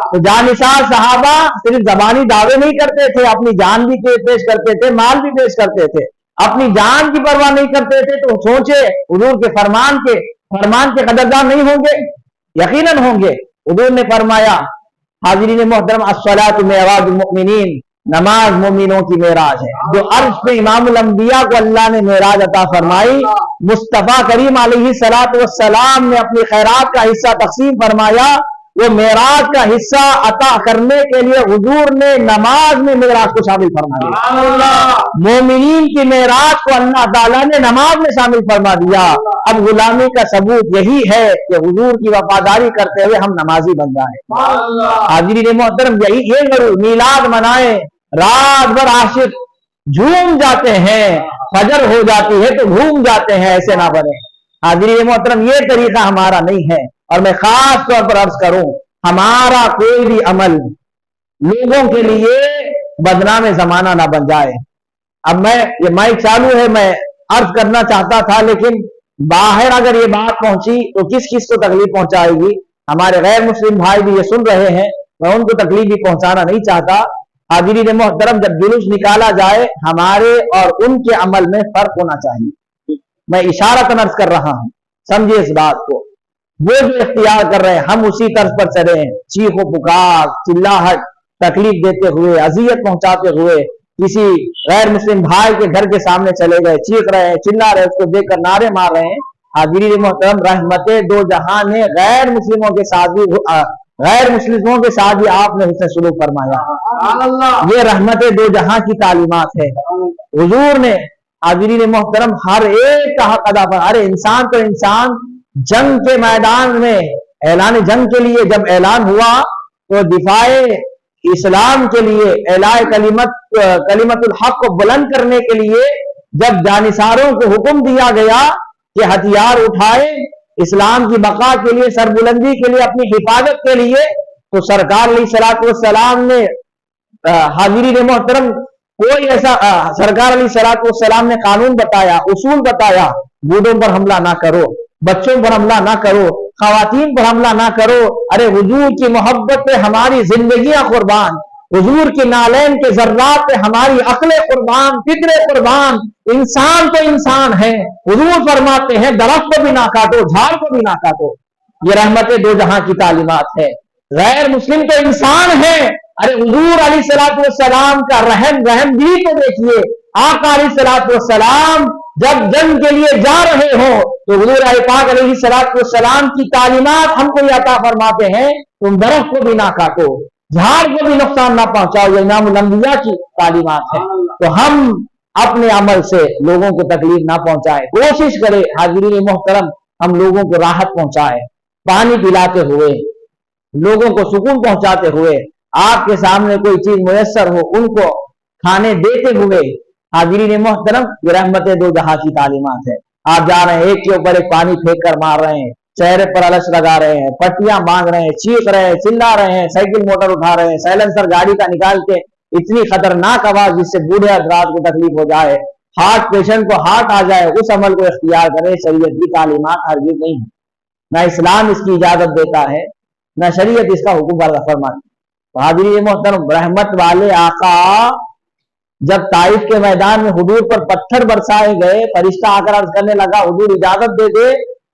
तो जानिसार सहाबा सिर्फ जबानी दावे नहीं करते थे, अपनी जान भी पेश करते थे, माल भी पेश करते थे, अपनी जान की परवाह नहीं करते थे। तो सोचे हुजूर के फरमान के कदरदान नहीं होंगे? यकीनन होंगे। हुजूर ने फरमाया, हाजिरीन मोहतरम, अस्सलातु मिअराजुल मुमिनीन, नमाज मोमिनों की मेराज है। जो अर्श पे इमामुल अंबिया को अल्लाह ने मेराज अता फरमाई, मुस्तफा करीम अलैहिस्सलातु वस्सलाम ने अपनी खैरात का हिस्सा तकसीम फरमाया, वो मेराज का हिस्सा अता करने के लिए हुजूर ने नमाज में मेराज को शामिल फरमाया। मोमिनीन की मेराज को अल्लाह ताला ने नमाज में शामिल फरमा दिया। अब गुलामी का सबूत यही है कि हुजूर की वफादारी करते हुए हम नमाजी बन जाए। हाजिरीन मोहतरम, यही ये जरूर मीलाद मनाए, रात भर आशिक झूम जाते हैं, फजर हो जाती है तो घूम जाते हैं, ऐसे ना बने। हाजिरीन मोहतरम, ये तरीका हमारा नहीं है। और मैं खास तौर पर अर्ज करूं, हमारा कोई भी अमल लोगों के लिए बदनाम जमाना ना बन जाए। अब ये माइक चालू है, मैं अर्ज करना चाहता था, लेकिन बाहर अगर ये बात पहुंची तो किस किस को तकलीफ पहुंचाएगी? हमारे गैर मुस्लिम भाई भी ये सुन रहे हैं, मैं उनको तकलीफ भी पहुंचाना नहीं चाहता। हाजिरीन मोहतरम, जब जुलूस निकाला जाए, हमारे और उनके अमल में फर्क होना चाहिए। मैं इशारतन अर्ज कर रहा हूं, समझिए इस बात को। वो जो इख्तियार कर रहे हैं, हम उसी तर्ज पर चले, चीखो पुकार, चिल्लाहट, तकलीफ देते हुए, अजियत पहुंचाते हुए किसी गैर मुस्लिम भाई के घर के सामने चले गए, चीख रहे हैं, चिल्ला रहे हैं, उसको देखकर नारे मार रहे हैं। हाजिरीन मोहतरम, रहमते दो जहां ने गैर मुस्लिमों के साथ भी आपने हुस्न सलूक फरमाया। ये रहमते दो जहां की तालीमात है। हुजूर ने हाजिरीन मोहतरम हर एक का हक अदा कर, अरे इंसान तो इंसान जंग के मैदान में ऐलान जंग के लिए जब ऐलान हुआ तो दिफाए इस्लाम के लिए, एलाए कलिमतुल हक को बुलंद करने के लिए जब जानिसारों को हुक्म दिया गया कि हथियार उठाए इस्लाम की बका के लिए, सरबुलंदी के लिए, अपनी हिफाजत के लिए, तो सरकार अलैहिस्सलातु वस्सलाम ने हाजिरीन मोहतरम कोई ऐसा सरकार अलैहिस्सलाम ने कानून बताया, उसूल बताया, बूढ़ों पर हमला ना करो, बच्चों पर हमला ना करो, खवातीन पर हमला ना करो। अरे हुजूर की मोहब्बत पे हमारी जिंदगियां कुर्बान, हुजूर की नालैन के जर्रात पे हमारी अक्लें कुर्बान, फिक्रे कुर्बान। इंसान तो इंसान है। हुजूर फरमाते हैं दरख्त को भी ना काटो, झाड़ को भी ना काटो। ये रहमत दो जहां की तालीमात है। गैर मुस्लिम तो इंसान है। अरे हुजूर अलैहिस्सलाम का रहम भी तो देखिए। आका अलैहिस्सलाम जब जंग के लिए जा रहे हो तो हुजूर पाक अलैहिस्सलाम की तालीमात हमको ये अता फरमाते हैं, तुम दरख्त को भी ना काटो, झाड़ को भी नुकसान ना पहुंचाओ। ये इमामुल अंबिया की तालीमात है। तो हम अपने अमल से लोगों को तकलीफ ना पहुंचाए, कोशिश करें हाजिरीन मोहतरम हम लोगों को राहत पहुंचाए, पानी पिलाते हुए, लोगों को सुकून पहुंचाते हुए, आपके सामने कोई चीज मुयस्सर हो उनको खाने देते हुए। हाजिरीन मोहतरम ये रहमत दो जहां की तालीमात है। आप जा रहे हैं, एक के ऊपर एक पानी फेंक कर मार रहे हैं, चेहरे पर अलस लगा रहे हैं, पट्टियां मांग रहे हैं, चीख रहे हैं, चिल्ला रहे हैं, साइकिल मोटर उठा रहे हैं, साइलेंसर गाड़ी का निकाल के इतनी खतरनाक आवाज जिससे बूढ़े हजरात को तकलीफ हो जाए, हार्ट पेशेंट को हार्ट आ जाए, उस अमल को इख्तियार करें। शरीयत की तालीमात हरगिज़ नहीं है, ना इस्लाम इसकी इजाजत देता है, ना शरीयत इसका हुक्म फरमाती। तो हाजिरीन मोहतरम रहमत वाले आका जब ताइफ के मैदान में हुजूर पर पत्थर बरसाए गए, फरिश्ता आकर अर्ज करने लगा हुजूर इजाजत दे दे,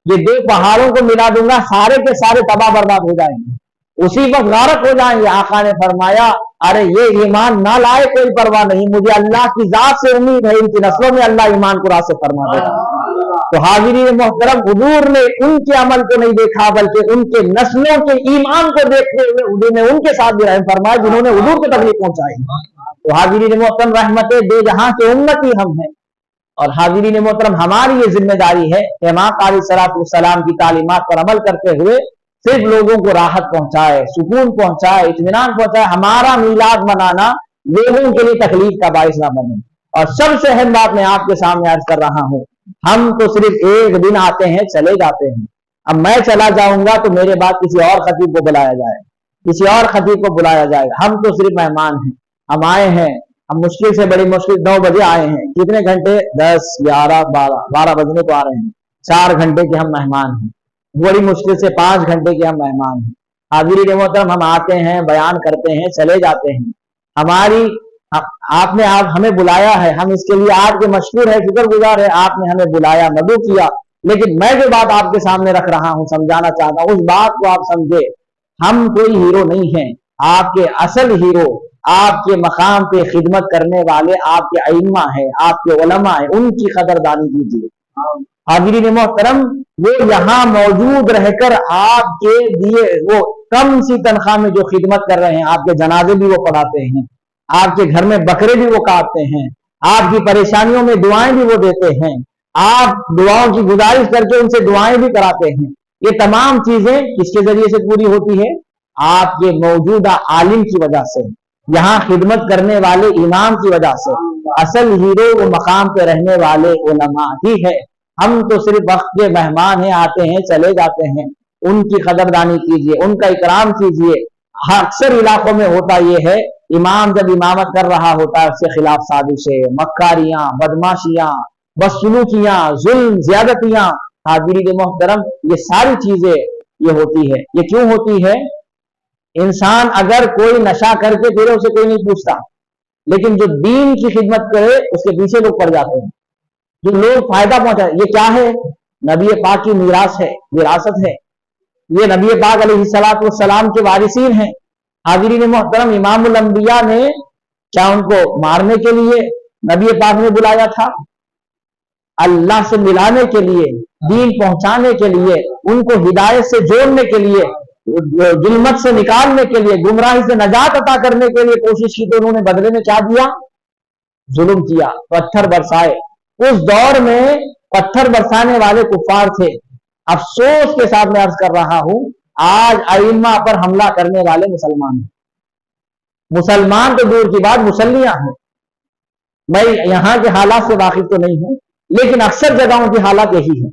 ये दो पहाड़ों को मिला दूंगा, सारे के सारे तबाह बर्बाद हो जाएंगे, उसी वक्त गारक हो जाएंगे। आका ने फरमाया अरे ये ईमान ना लाए कोई परवाह नहीं, मुझे अल्लाह की जात से उम्मीद है इनकी नस्लों में अल्लाह ईमान को रास्ते फरमा देगा। तो हाजिरीन मोहतरम हुजूर ने उनके अमल को नहीं देखा बल्कि उनके नस्लों के ईमान को देखते हुए हुजूर ने उनके साथ भी रहम फरमाया जिन्होंने हुजूर को तकलीफ पहुंचाई। तो हाजिरीन मोहतरम रहमत दो जहां के उम्मती हम हैं, और हाजिरीन मोहतरम हमारी ये जिम्मेदारी है कि हम आका अलैहिस्सलाम की तालीमात पर अमल करते हुए सिर्फ लोगों को राहत पहुंचाए, सुकून पहुंचाए, इत्मीनान पहुंचाए। हमारा मीलाद मनाना लोगों के लिए तकलीफ का बाइस ना बने। और सबसे अहम बात मैं आपके सामने अर्ज कर रहा हूं, हम तो सिर्फ एक दिन आते हैं चले जाते हैं। अब मैं चला जाऊंगा तो मेरे बाद किसी और खतीब को बुलाया जाए, किसी और खतीब को बुलाया जाएगा। हम तो सिर्फ मेहमान हैं, हम आए हैं, हम मुश्किल से बड़ी मुश्किल 9 बजे आए हैं, कितने घंटे 10 11 12 बजने को आ रहे हैं, 4 घंटे के हम मेहमान हैं, बड़ी मुश्किल से 5 घंटे के हम मेहमान हैं। हाजिरीन मोहतरम हम आते हैं, बयान करते हैं, चले जाते हैं। हमारी आपने आप हमें बुलाया है, हम इसके लिए आपके मशकूर है, शुक्रगुजार है, आपने हमें बुलाया, मदद किया। लेकिन मैं जो बात आपके सामने रख रहा हूं, समझाना चाहता हूं, उस बात को आप समझे। हम कोई हीरो नहीं हैं, आपके असल हीरो आपके मकाम पे खिदमत करने वाले आपके अइम्मा है, आपके उलमा है, उनकी कदरदानी कीजिए। हाजिरीन मोहतरम वो यहाँ मौजूद रहकर आपके दिए वो कम सी तनख्वाह में जो खिदमत कर रहे हैं, आपके जनाजे भी वो पढ़ाते हैं, आपके घर में बकरे भी वो काटते हैं, आपकी परेशानियों में दुआएं भी वो देते हैं, आप दुआओं की गुजारिश करके उनसे दुआएं भी कराते हैं। ये तमाम चीजें किसके जरिए से पूरी होती है? आपके मौजूदा आलिम की वजह से, यहाँ खिदमत करने वाले इमाम की वजह से। असल हीरो वो मकाम पे रहने वाले उलमा ही है। हम तो सिर्फ वक्त के मेहमान हैं, आते हैं चले जाते हैं। उनकी कदरदानी कीजिए, उनका इकराम कीजिए। अक्सर इलाकों में होता यह है, इमाम जब इमामत कर रहा होता है उसके खिलाफ साजिशें, मक्कारियां, बदमाशियां, बदसलूकियां, जुल्म, ज्यादतियां। हाजिरीन मोहतरम ये सारी चीजें ये होती है। ये क्यों होती है? इंसान अगर कोई नशा करके फिर उसे कोई नहीं पूछता, लेकिन जो दीन की खिदमत करे उसके पीछे लोग पड़ जाते हैं, जो लोग फायदा पहुंचा। ये क्या है? नबी पाक की मीरास है, विरासत है। ये नबी पाक अलैहिस्सलाम के वारिसीन हैं। हाजिरीन मोहतरम इमामुल अंबिया ने क्या उनको मारने के लिए नबी पाक ने बुलाया था? अल्लाह से मिलाने के लिए, दीन पहुंचाने के लिए, उनको हिदायत से जोड़ने के लिए, जुल्मत से निकालने के लिए, गुमराही से नजात अता करने के लिए कोशिश की। तो उन्होंने बदले में क्या दिया? जुल्म किया, पत्थर बरसाए। उस दौर में पत्थर बरसाने वाले कुफार थे। अफसोस के साथ मैं अर्ज कर रहा हूं, आज अइम्मा पर हमला करने वाले मुसलमान हैं। मुसलमान तो दूर की बात, मुसल्लियां हैं। मैं यहां के हालात से वाकिफ तो नहीं हूं, लेकिन अक्सर जगहों की हालत यही है।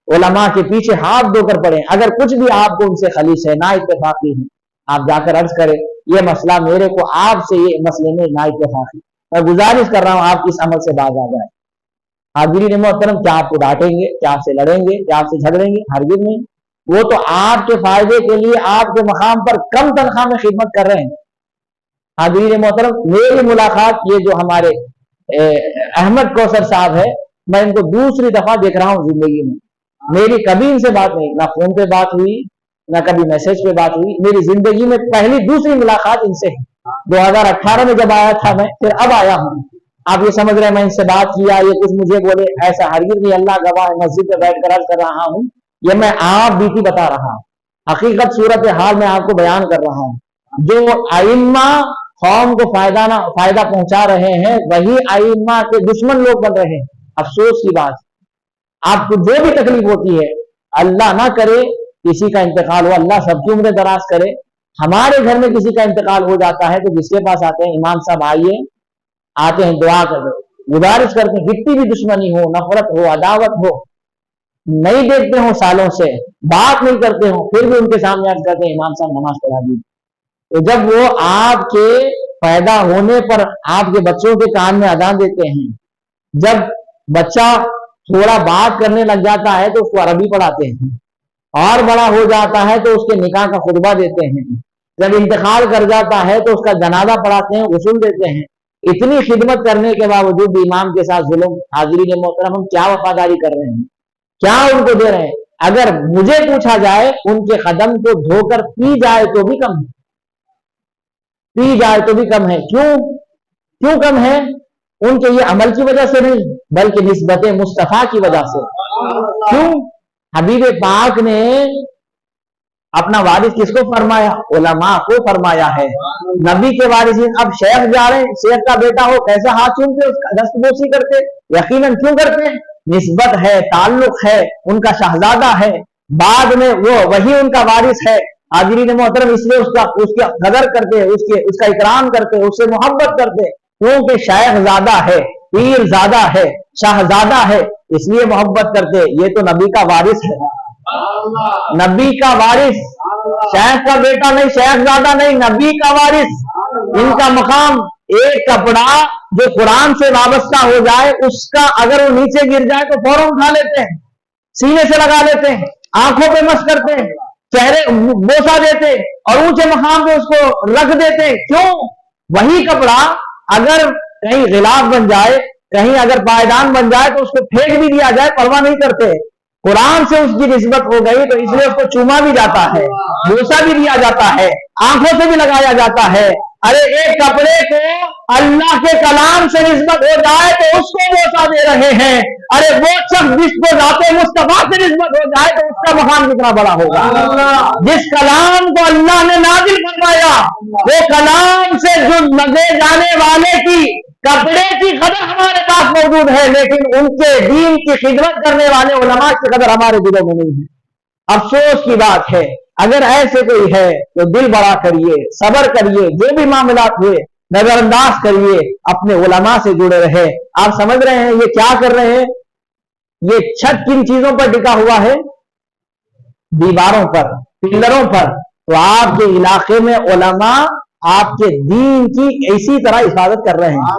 उलमा के पीछे हाथ धोकर पड़े। अगर कुछ भी आपको उनसे खलीस है, ना इत्तेफाकी है, आप जाकर अर्ज करें ये मसला मेरे को आपसे, ये मसले में ना इत्तेफाकी, میں گزارش کر رہا ہوں آپ اس عمل سے باز آ جائیں۔ حاضرین محترم، کیا آپ کو ڈانٹیں گے، کیا آپ سے لڑیں گے، کیا آپ سے جھگڑیں گے؟ ہرگز نہیں۔ وہ تو آپ کے فائدے کے لیے آپ کے مقام پر کم تنخواہ میں خدمت کر رہے ہیں۔ حاضرین محترم، میری ملاقات یہ جو ہمارے احمد کوثر صاحب ہے، میں ان کو دوسری دفعہ دیکھ رہا ہوں زندگی میں۔ میری کبھی ان سے بات نہیں، نہ فون پہ بات ہوئی، نہ کبھی میسج پہ بات ہوئی۔ میری زندگی میں پہلی دوسری ملاقات ان سے 2018 میں جب آیا تھا میں، پھر اب آیا ہوں۔ آپ یہ سمجھ رہے ہیں میں ان سے بات کیا، یہ کچھ مجھے بولے، ایسا ہرگز نہیں۔ اللہ گواہ ہے، مسجد میں بیٹھ کر عرض کر رہا ہوں، یہ میں آپ بیتی بتا رہا ہوں، حقیقت صورت حال میں آپ کو بیان کر رہا ہوں۔ جو ائمہ قوم کو فائدہ پہنچا رہے ہیں، وہی ائمہ کے دشمن لوگ بن رہے ہیں۔ افسوس کی بات، آپ کو جو بھی تکلیف ہوتی ہے، اللہ نہ کرے کسی کا انتقال ہو، اللہ سب کی عمر دراز کرے۔ ہمارے گھر میں کسی کا انتقال ہو جاتا ہے تو جس کے پاس آتے ہیں، امام صاحب آئیے، آتے ہیں، دعا کر دو، گزارش کرتے ہیں، کتنی بھی دشمنی ہو، نفرت ہو، عداوت ہو، نہیں دیکھتے ہوں سالوں سے، بات نہیں کرتے ہوں، پھر بھی ان کے سامنے عرض کرتے ہیں امام صاحب نماز پڑھا دیجیے۔ تو جب وہ آپ کے پیدا ہونے پر آپ کے بچوں کے کان میں اذان دیتے ہیں، جب بچہ تھوڑا بات کرنے لگ جاتا ہے تو اس کو عربی پڑھاتے ہیں، اور بڑا ہو جاتا ہے تو اس کے نکاح کا خطبہ دیتے ہیں، جب انتقال کر جاتا ہے تو اس کا جنازہ پڑھاتے ہیں، غسل دیتے ہیں۔ اتنی خدمت کرنے کے باوجود بھی امام کے ساتھ ظلم۔ حاضرین محترم، ہم کیا وفاداری کر رہے ہیں، کیا ان کو دے رہے ہیں؟ اگر مجھے پوچھا جائے ان کے قدم کو دھو کر پی جائے تو بھی کم ہے، پی جائے تو بھی کم ہے۔ کیوں کم ہے؟ ان کے یہ عمل کی وجہ سے نہیں، بلکہ نسبت مصطفیٰ کی وجہ سے۔ کیوں؟ حبیب پاک نے اپنا وارث کس کو فرمایا؟ علماء کو فرمایا ہے۔ نبی کے وارثین اب شیخ جا رہے ہیں، شیخ کا بیٹا ہو کیسا ہاتھ چومتے، اس کا دستبوسی کرتے؟ یقیناً کیوں کرتے ہیں؟ نسبت ہے، تعلق ہے، ان کا شہزادہ ہے، بعد میں وہی ان کا وارث ہے۔ حاضرین محترم، اس لیے اس کی قدر کرتے، اس کا اکرام کرتے، اس سے محبت کرتے، کیونکہ شیخ زادہ ہے، پیر زادہ ہے، شہزادہ ہے، اس لیے محبت کرتے۔ یہ تو نبی کا وارث ہے، نبی کا وارث، شیخ کا بیٹا نہیں، شیخ زادہ نہیں، نبی کا وارث۔ ان کا مقام، ایک کپڑا جو قرآن سے وابستہ ہو جائے، اس کا اگر وہ نیچے گر جائے تو فوراً اٹھا لیتے ہیں، سینے سے لگا لیتے ہیں، آنکھوں پہ مس کرتے ہیں، چہرے بوسا دیتے اور اونچے مقام پہ اس کو رکھ دیتے ہیں۔ کیوں؟ وہی کپڑا اگر کہیں غلاف بن جائے، کہیں اگر پائیدان بن جائے تو اس کو پھینک بھی دیا جائے، پرواہ نہیں کرتے۔ قرآن سے اس کی نسبت ہو گئی تو اس لیے اس کو چوما بھی جاتا ہے، بوسا بھی دیا جاتا ہے، آنکھوں سے بھی لگایا جاتا ہے۔ ارے ایک کپڑے کو اللہ کے کلام سے نسبت ہو جائے تو اس کو بوسا دے رہے ہیں، ارے وہ شخص جس کو ذات مصطفیٰ سے نسبت ہو جائے تو اس کا مقام کتنا بڑا ہوگا۔ جس کلام کو اللہ نے نازل فرمایا، وہ کلام سے جو لگے جانے والے کی کپڑے کی قدر ہمارے پاس موجود ہے، لیکن ان کے دین کی خدمت کرنے والے علماء کی قدر ہمارے دلوں میں نہیں ہے۔ افسوس کی بات ہے۔ اگر ایسے کوئی ہے تو دل بڑا کریے، صبر کریے، جو بھی معاملات ہوئے نظر انداز کریے، اپنے علماء سے جڑے رہے۔ آپ سمجھ رہے ہیں یہ کیا کر رہے ہیں؟ یہ چھت کن چیزوں پر ٹکا ہوا ہے؟ دیواروں پر، پلروں پر۔ تو آپ کے علاقے میں علماء آپ کے دین کی اسی طرح حفاظت کر رہے ہیں،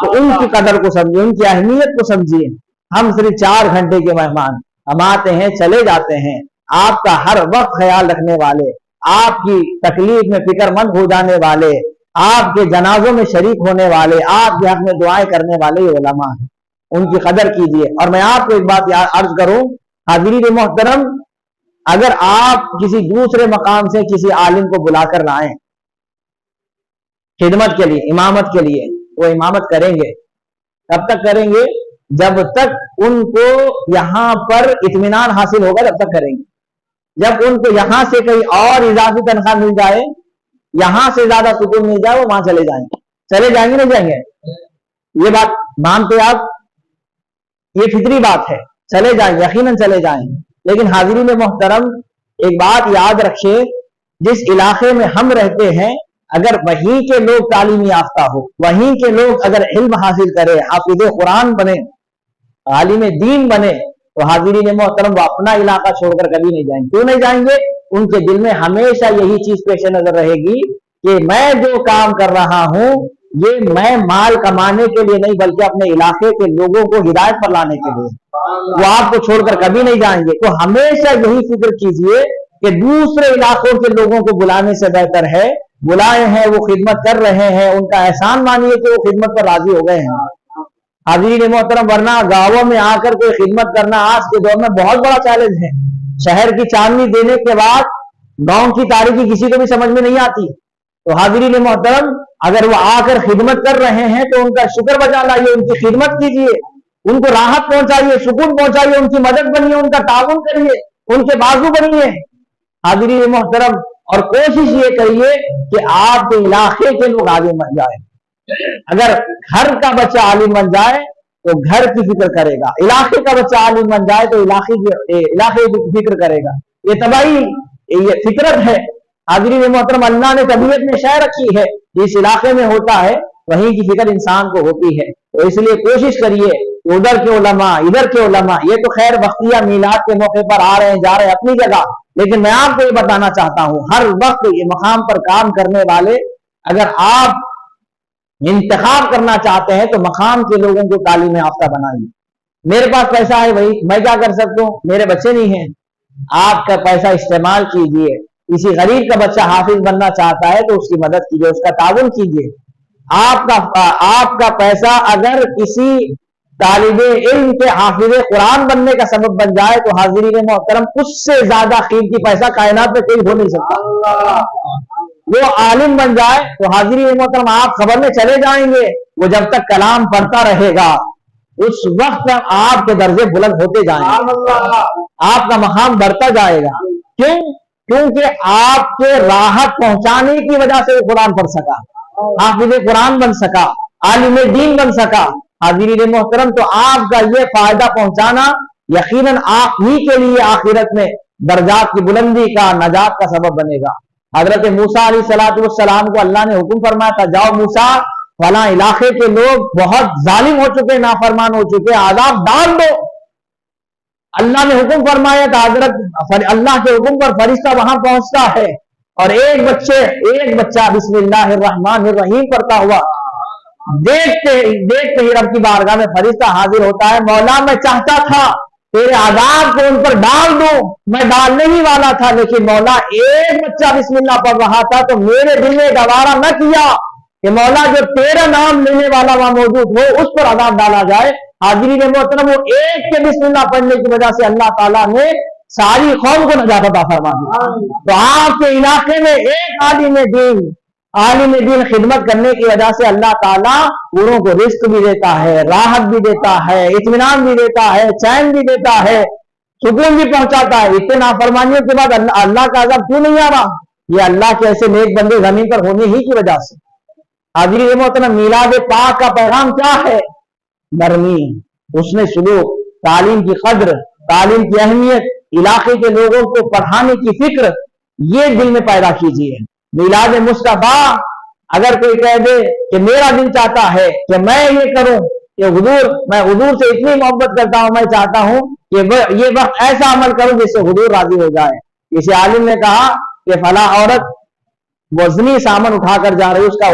تو ان کی قدر کو سمجھیے، ان کی اہمیت کو سمجھیے۔ ہم صرف 4 گھنٹے کے مہمان، ہم آتے ہیں چلے جاتے ہیں، آپ کا ہر وقت خیال رکھنے والے، آپ کی تکلیف میں فکر مند ہو جانے والے، آپ کے جنازوں میں شریک ہونے والے، آپ کے حق میں دعائیں کرنے والے یہ علماء ہیں، ان کی قدر کیجیے۔ اور میں آپ کو ایک بات عرض کروں، حاضرین محترم، اگر آپ کسی دوسرے مقام سے کسی عالم کو بلا کر لائیں خدمت کے لیے، امامت کے لیے، وہ امامت کریں گے، کب تک کریں گے؟ جب تک ان کو یہاں پر اطمینان حاصل ہوگا تب تک کریں گے۔ جب ان کو یہاں سے کہیں اور اضافی تنخواہ مل جائے، یہاں سے زیادہ سکون مل جائے، وہ وہاں چلے جائیں گے۔ چلے جائیں گے نہیں جائیں گے؟ یہ بات مانتے آپ؟ یہ فطری بات ہے، چلے جائیں، یقیناً چلے جائیں۔ لیکن حاضرین محترم، ایک بات یاد رکھیے، جس علاقے میں ہم رہتے ہیں، اگر وہیں کے لوگ تعلیم یافتہ ہو، وہیں کے لوگ اگر علم حاصل کرے، حافظ قرآن بنے، عالم دین بنے، تو حاضرین محترم وہ اپنا علاقہ چھوڑ کر کبھی نہیں جائیں گے۔ کیوں نہیں جائیں گے؟ ان کے دل میں ہمیشہ یہی چیز پیش نظر رہے گی کہ میں جو کام کر رہا ہوں یہ میں مال کمانے کے لیے نہیں بلکہ اپنے علاقے کے لوگوں کو ہدایت پر لانے کے لیے، وہ آپ کو چھوڑ کر کبھی نہیں جائیں گے۔ تو ہمیشہ یہی فکر کیجئے کہ دوسرے علاقوں کے لوگوں کو بلانے سے بہتر ہے بلائے ہیں، وہ خدمت کر رہے ہیں، ان کا احسان مانیے کہ وہ خدمت پر راضی ہو گئے ہیں۔ حاضرین محترم، ورنہ گاؤں میں آ کر کوئی خدمت کرنا آج کے دور میں بہت بڑا چیلنج ہے۔ شہر کی چاندنی دینے کے بعد گاؤں کی تاریخی کسی کو بھی سمجھ میں نہیں آتی۔ تو حاضرین محترم، اگر وہ آ کر خدمت کر رہے ہیں تو ان کا شکر بجا لائیے، ان کی خدمت کیجیے، ان کو راحت پہنچائیے، سکون پہنچائیے، ان کی مدد بنیے، ان کا تعاون کریے، ان کے بازو بنیے۔ حاضرین محترم، اور کوشش یہ کریے کہ آپ کے علاقے کے لوگ آگے بن جائیں۔ اگر گھر کا بچہ عالم بن جائے تو گھر کی فکر کرے گا، علاقے کا بچہ عالم بن جائے تو علاقے کی فکر کرے گا۔ یہ طبعی یہ فطرت ہے۔ حاضرین محترم، اللہ نے طبیعت میں شے رکھی ہے، جس علاقے میں ہوتا ہے وہیں کی فکر انسان کو ہوتی ہے۔ تو اس لیے کوشش کریے کہ ادھر کے علماء، ادھر کے علماء، یہ تو خیر وقتیہ میلاد کے موقع پر آ رہے ہیں جا رہے ہیں اپنی جگہ، لیکن میں آپ کو یہ بتانا چاہتا ہوں ہر وقت یہ مقام پر کام کرنے والے، اگر آپ انتخاب کرنا چاہتے ہیں تو مقام کے لوگوں کو تعلیم یافتہ بنائیے۔ میرے پاس پیسہ ہے بھائی، میں کیا کر سکتا ہوں، میرے بچے نہیں ہیں، آپ کا پیسہ استعمال کیجئے۔ کسی غریب کا بچہ حافظ بننا چاہتا ہے تو اس کی مدد کیجئے، اس کا تعاون کیجئے۔ آپ کا پیسہ اگر کسی طالب علم کے حافظ قرآن بننے کا سبب بن جائے تو حاضرین محترم اس سے زیادہ قیمتی پیسہ کائنات میں کوئی ہو نہیں سکتا۔ وہ عالم بن جائے تو حاضرین محترم آپ خبر میں چلے جائیں گے، وہ جب تک کلام پڑھتا رہے گا اس وقت آپ کے درجے بلند ہوتے جائیں گے، آپ کا مقام بڑھتا جائے گا۔ کیوں؟ کیونکہ آپ کے راحت پہنچانے کی وجہ سے وہ قرآن پڑھ سکا، حافظ قرآن بن سکا، عالم دین بن سکا۔ حاضرین محترم، تو آپ کا یہ فائدہ پہنچانا یقیناً آپ ہی کے لیے آخرت میں درجات کی بلندی کا، نجات کا سبب بنے گا۔ حضرت موسیٰ علیہ السلام کو اللہ نے حکم فرمایا تھا، جاؤ موسیٰ، فلاں علاقے کے لوگ بہت ظالم ہو چکے، نافرمان ہو چکے، عذاب ڈال دو۔ اللہ نے حکم فرمایا تھا، حضرت اللہ کے حکم پر فرشتہ وہاں پہنچتا ہے اور ایک بچہ بسم اللہ الرحمن الرحیم پڑھتا ہوا دیکھتے ہی رب کی بارگاہ میں فرشتہ حاضر ہوتا ہے، مولا میں چاہتا تھا تیرے عذاب کو ان پر ڈال دوں، میں ڈالنے ہی والا تھا، لیکن مولا ایک بچہ بسم اللہ پڑھ رہا تھا تو میرے دل نے گوارا نہ کیا کہ مولا جو تیرا نام لینے والا وہاں موجود ہو اس پر عذاب ڈالا جائے۔ حاضرین محترم، وہ ایک کے بسم اللہ پڑھنے کی وجہ سے اللہ تعالیٰ نے ساری قوم کو نجات عطا فرما دی۔ تو آپ کے علاقے میں ایک عالم دین خدمت کرنے کی وجہ سے اللہ تعالیٰ پوروں کو رزق بھی دیتا ہے، راحت بھی دیتا ہے، اطمینان بھی دیتا ہے، چین بھی دیتا ہے، سکون بھی پہنچاتا ہے۔ اتنے نافرمانیوں کے بعد اللہ کا عذاب کیوں نہیں آ رہا؟ یہ اللہ کے ایسے نیک بندے زمین پر ہونے ہی کی وجہ سے۔ حاضرین محترم، میلاد پاک کا پیغام کیا ہے؟ نرمی، حسن سلوک، تعلیم کی قدر، تعلیم کی اہمیت، علاقے کے لوگوں کو پڑھانے کی فکر، یہ دل میں پیدا کیجیے۔ میلاد مصطفیٰ اگر کوئی کہہ دے کہ میرا دل چاہتا ہے کہ میں یہ کروں کہ میں حضور سے اتنی محبت کرتا ہوں، میں چاہتا ہوں کہ یہ وقت ایسا عمل کروں جس سے حضور راضی ہو جائے۔ کسی عالم نے کہا کہ فلاں عورت وزنی سامان اٹھا کر جا رہی، اس کا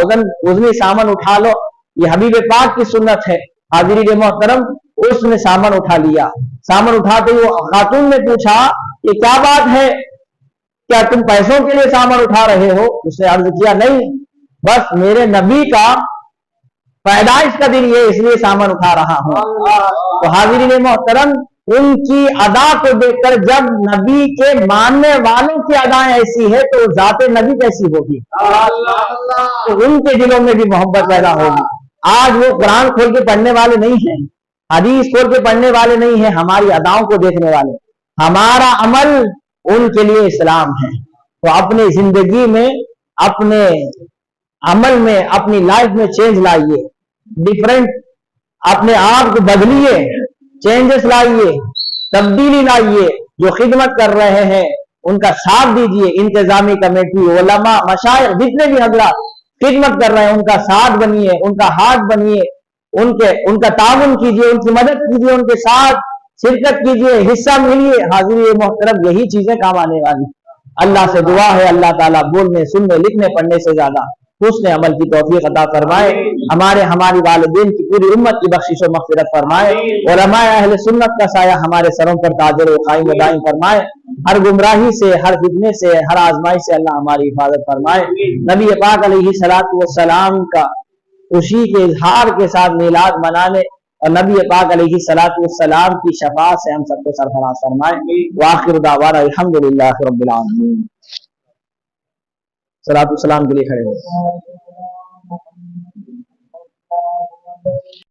وزنی سامان اٹھا لو، یہ حبیب پاک کی سنت ہے۔ حاضرین محترم، اس نے سامان اٹھا لیا، سامان اٹھاتے وہ خاتون نے پوچھا کہ کیا بات ہے، کیا تم پیسوں کے لیے سامان اٹھا رہے ہو؟ اس نے عرض کیا نہیں، بس میرے نبی کا پیدائش کا دن یہ، اس لیے سامان اٹھا رہا ہوں۔ تو حاضرین محترم، ان کی ادا کو دیکھ کر جب نبی کے ماننے والوں کی ادائیں ایسی ہے تو ذات نبی کیسی ہوگی؟ تو ان کے دلوں میں بھی محبت پیدا ہوگی۔ آج وہ قرآن کھول کے پڑھنے والے نہیں ہیں، حدیث کھول کے پڑھنے والے نہیں ہیں، ہماری اداؤں کو دیکھنے والے۔ ہمارا عمل ان کے لیے اسلام ہے۔ تو اپنی زندگی میں، اپنے عمل میں، اپنی لائف میں چینج لائیے، ڈیفرنٹ اپنے آپ کو بدلیے، چینجز لائیے، تبدیلی لائیے۔ جو خدمت کر رہے ہیں ان کا ساتھ دیجیے، انتظامی کمیٹی، علماء، مشائخ، جتنے بھی حضرات خدمت کر رہے ہیں ان کا ساتھ بنیے، ان کا ہاتھ بنیے، ان کا تعاون کیجیے، ان کی مدد کیجیے، ان کے ساتھ شرکت کیجیے، حصہ ملیے۔ حاضرین محترم، یہی چیزیں کام آنے والی۔ اللہ سے دعا ہے اللہ تعالیٰ بولنے، سننے، لکھنے، پڑھنے سے زیادہ حسن عمل کی توفیق عطا فرمائے۔ ہمارے ہماری والدین کی پوری امت کی بخشش و مغفرت فرمائے، علماء اہل سنت کا سایہ ہمارے سروں پر تاجر و قائم و دائم فرمائے، ہر گمراہی سے، ہر فتنے سے، ہر آزمائی سے اللہ ہماری حفاظت فرمائے۔ نبی پاک علیہ الصلوۃ والسلام کا خوشی کے اظہار کے ساتھ میلاد منانے اور نبی پاک علیہ الصلوۃ والسلام کی شفاعت سے ہم سب کو سرفراز فرمائے۔ وآخر دعوانا الحمدللہ رب العالمین۔ صلوات والسلام کے لیے کھڑے ہو۔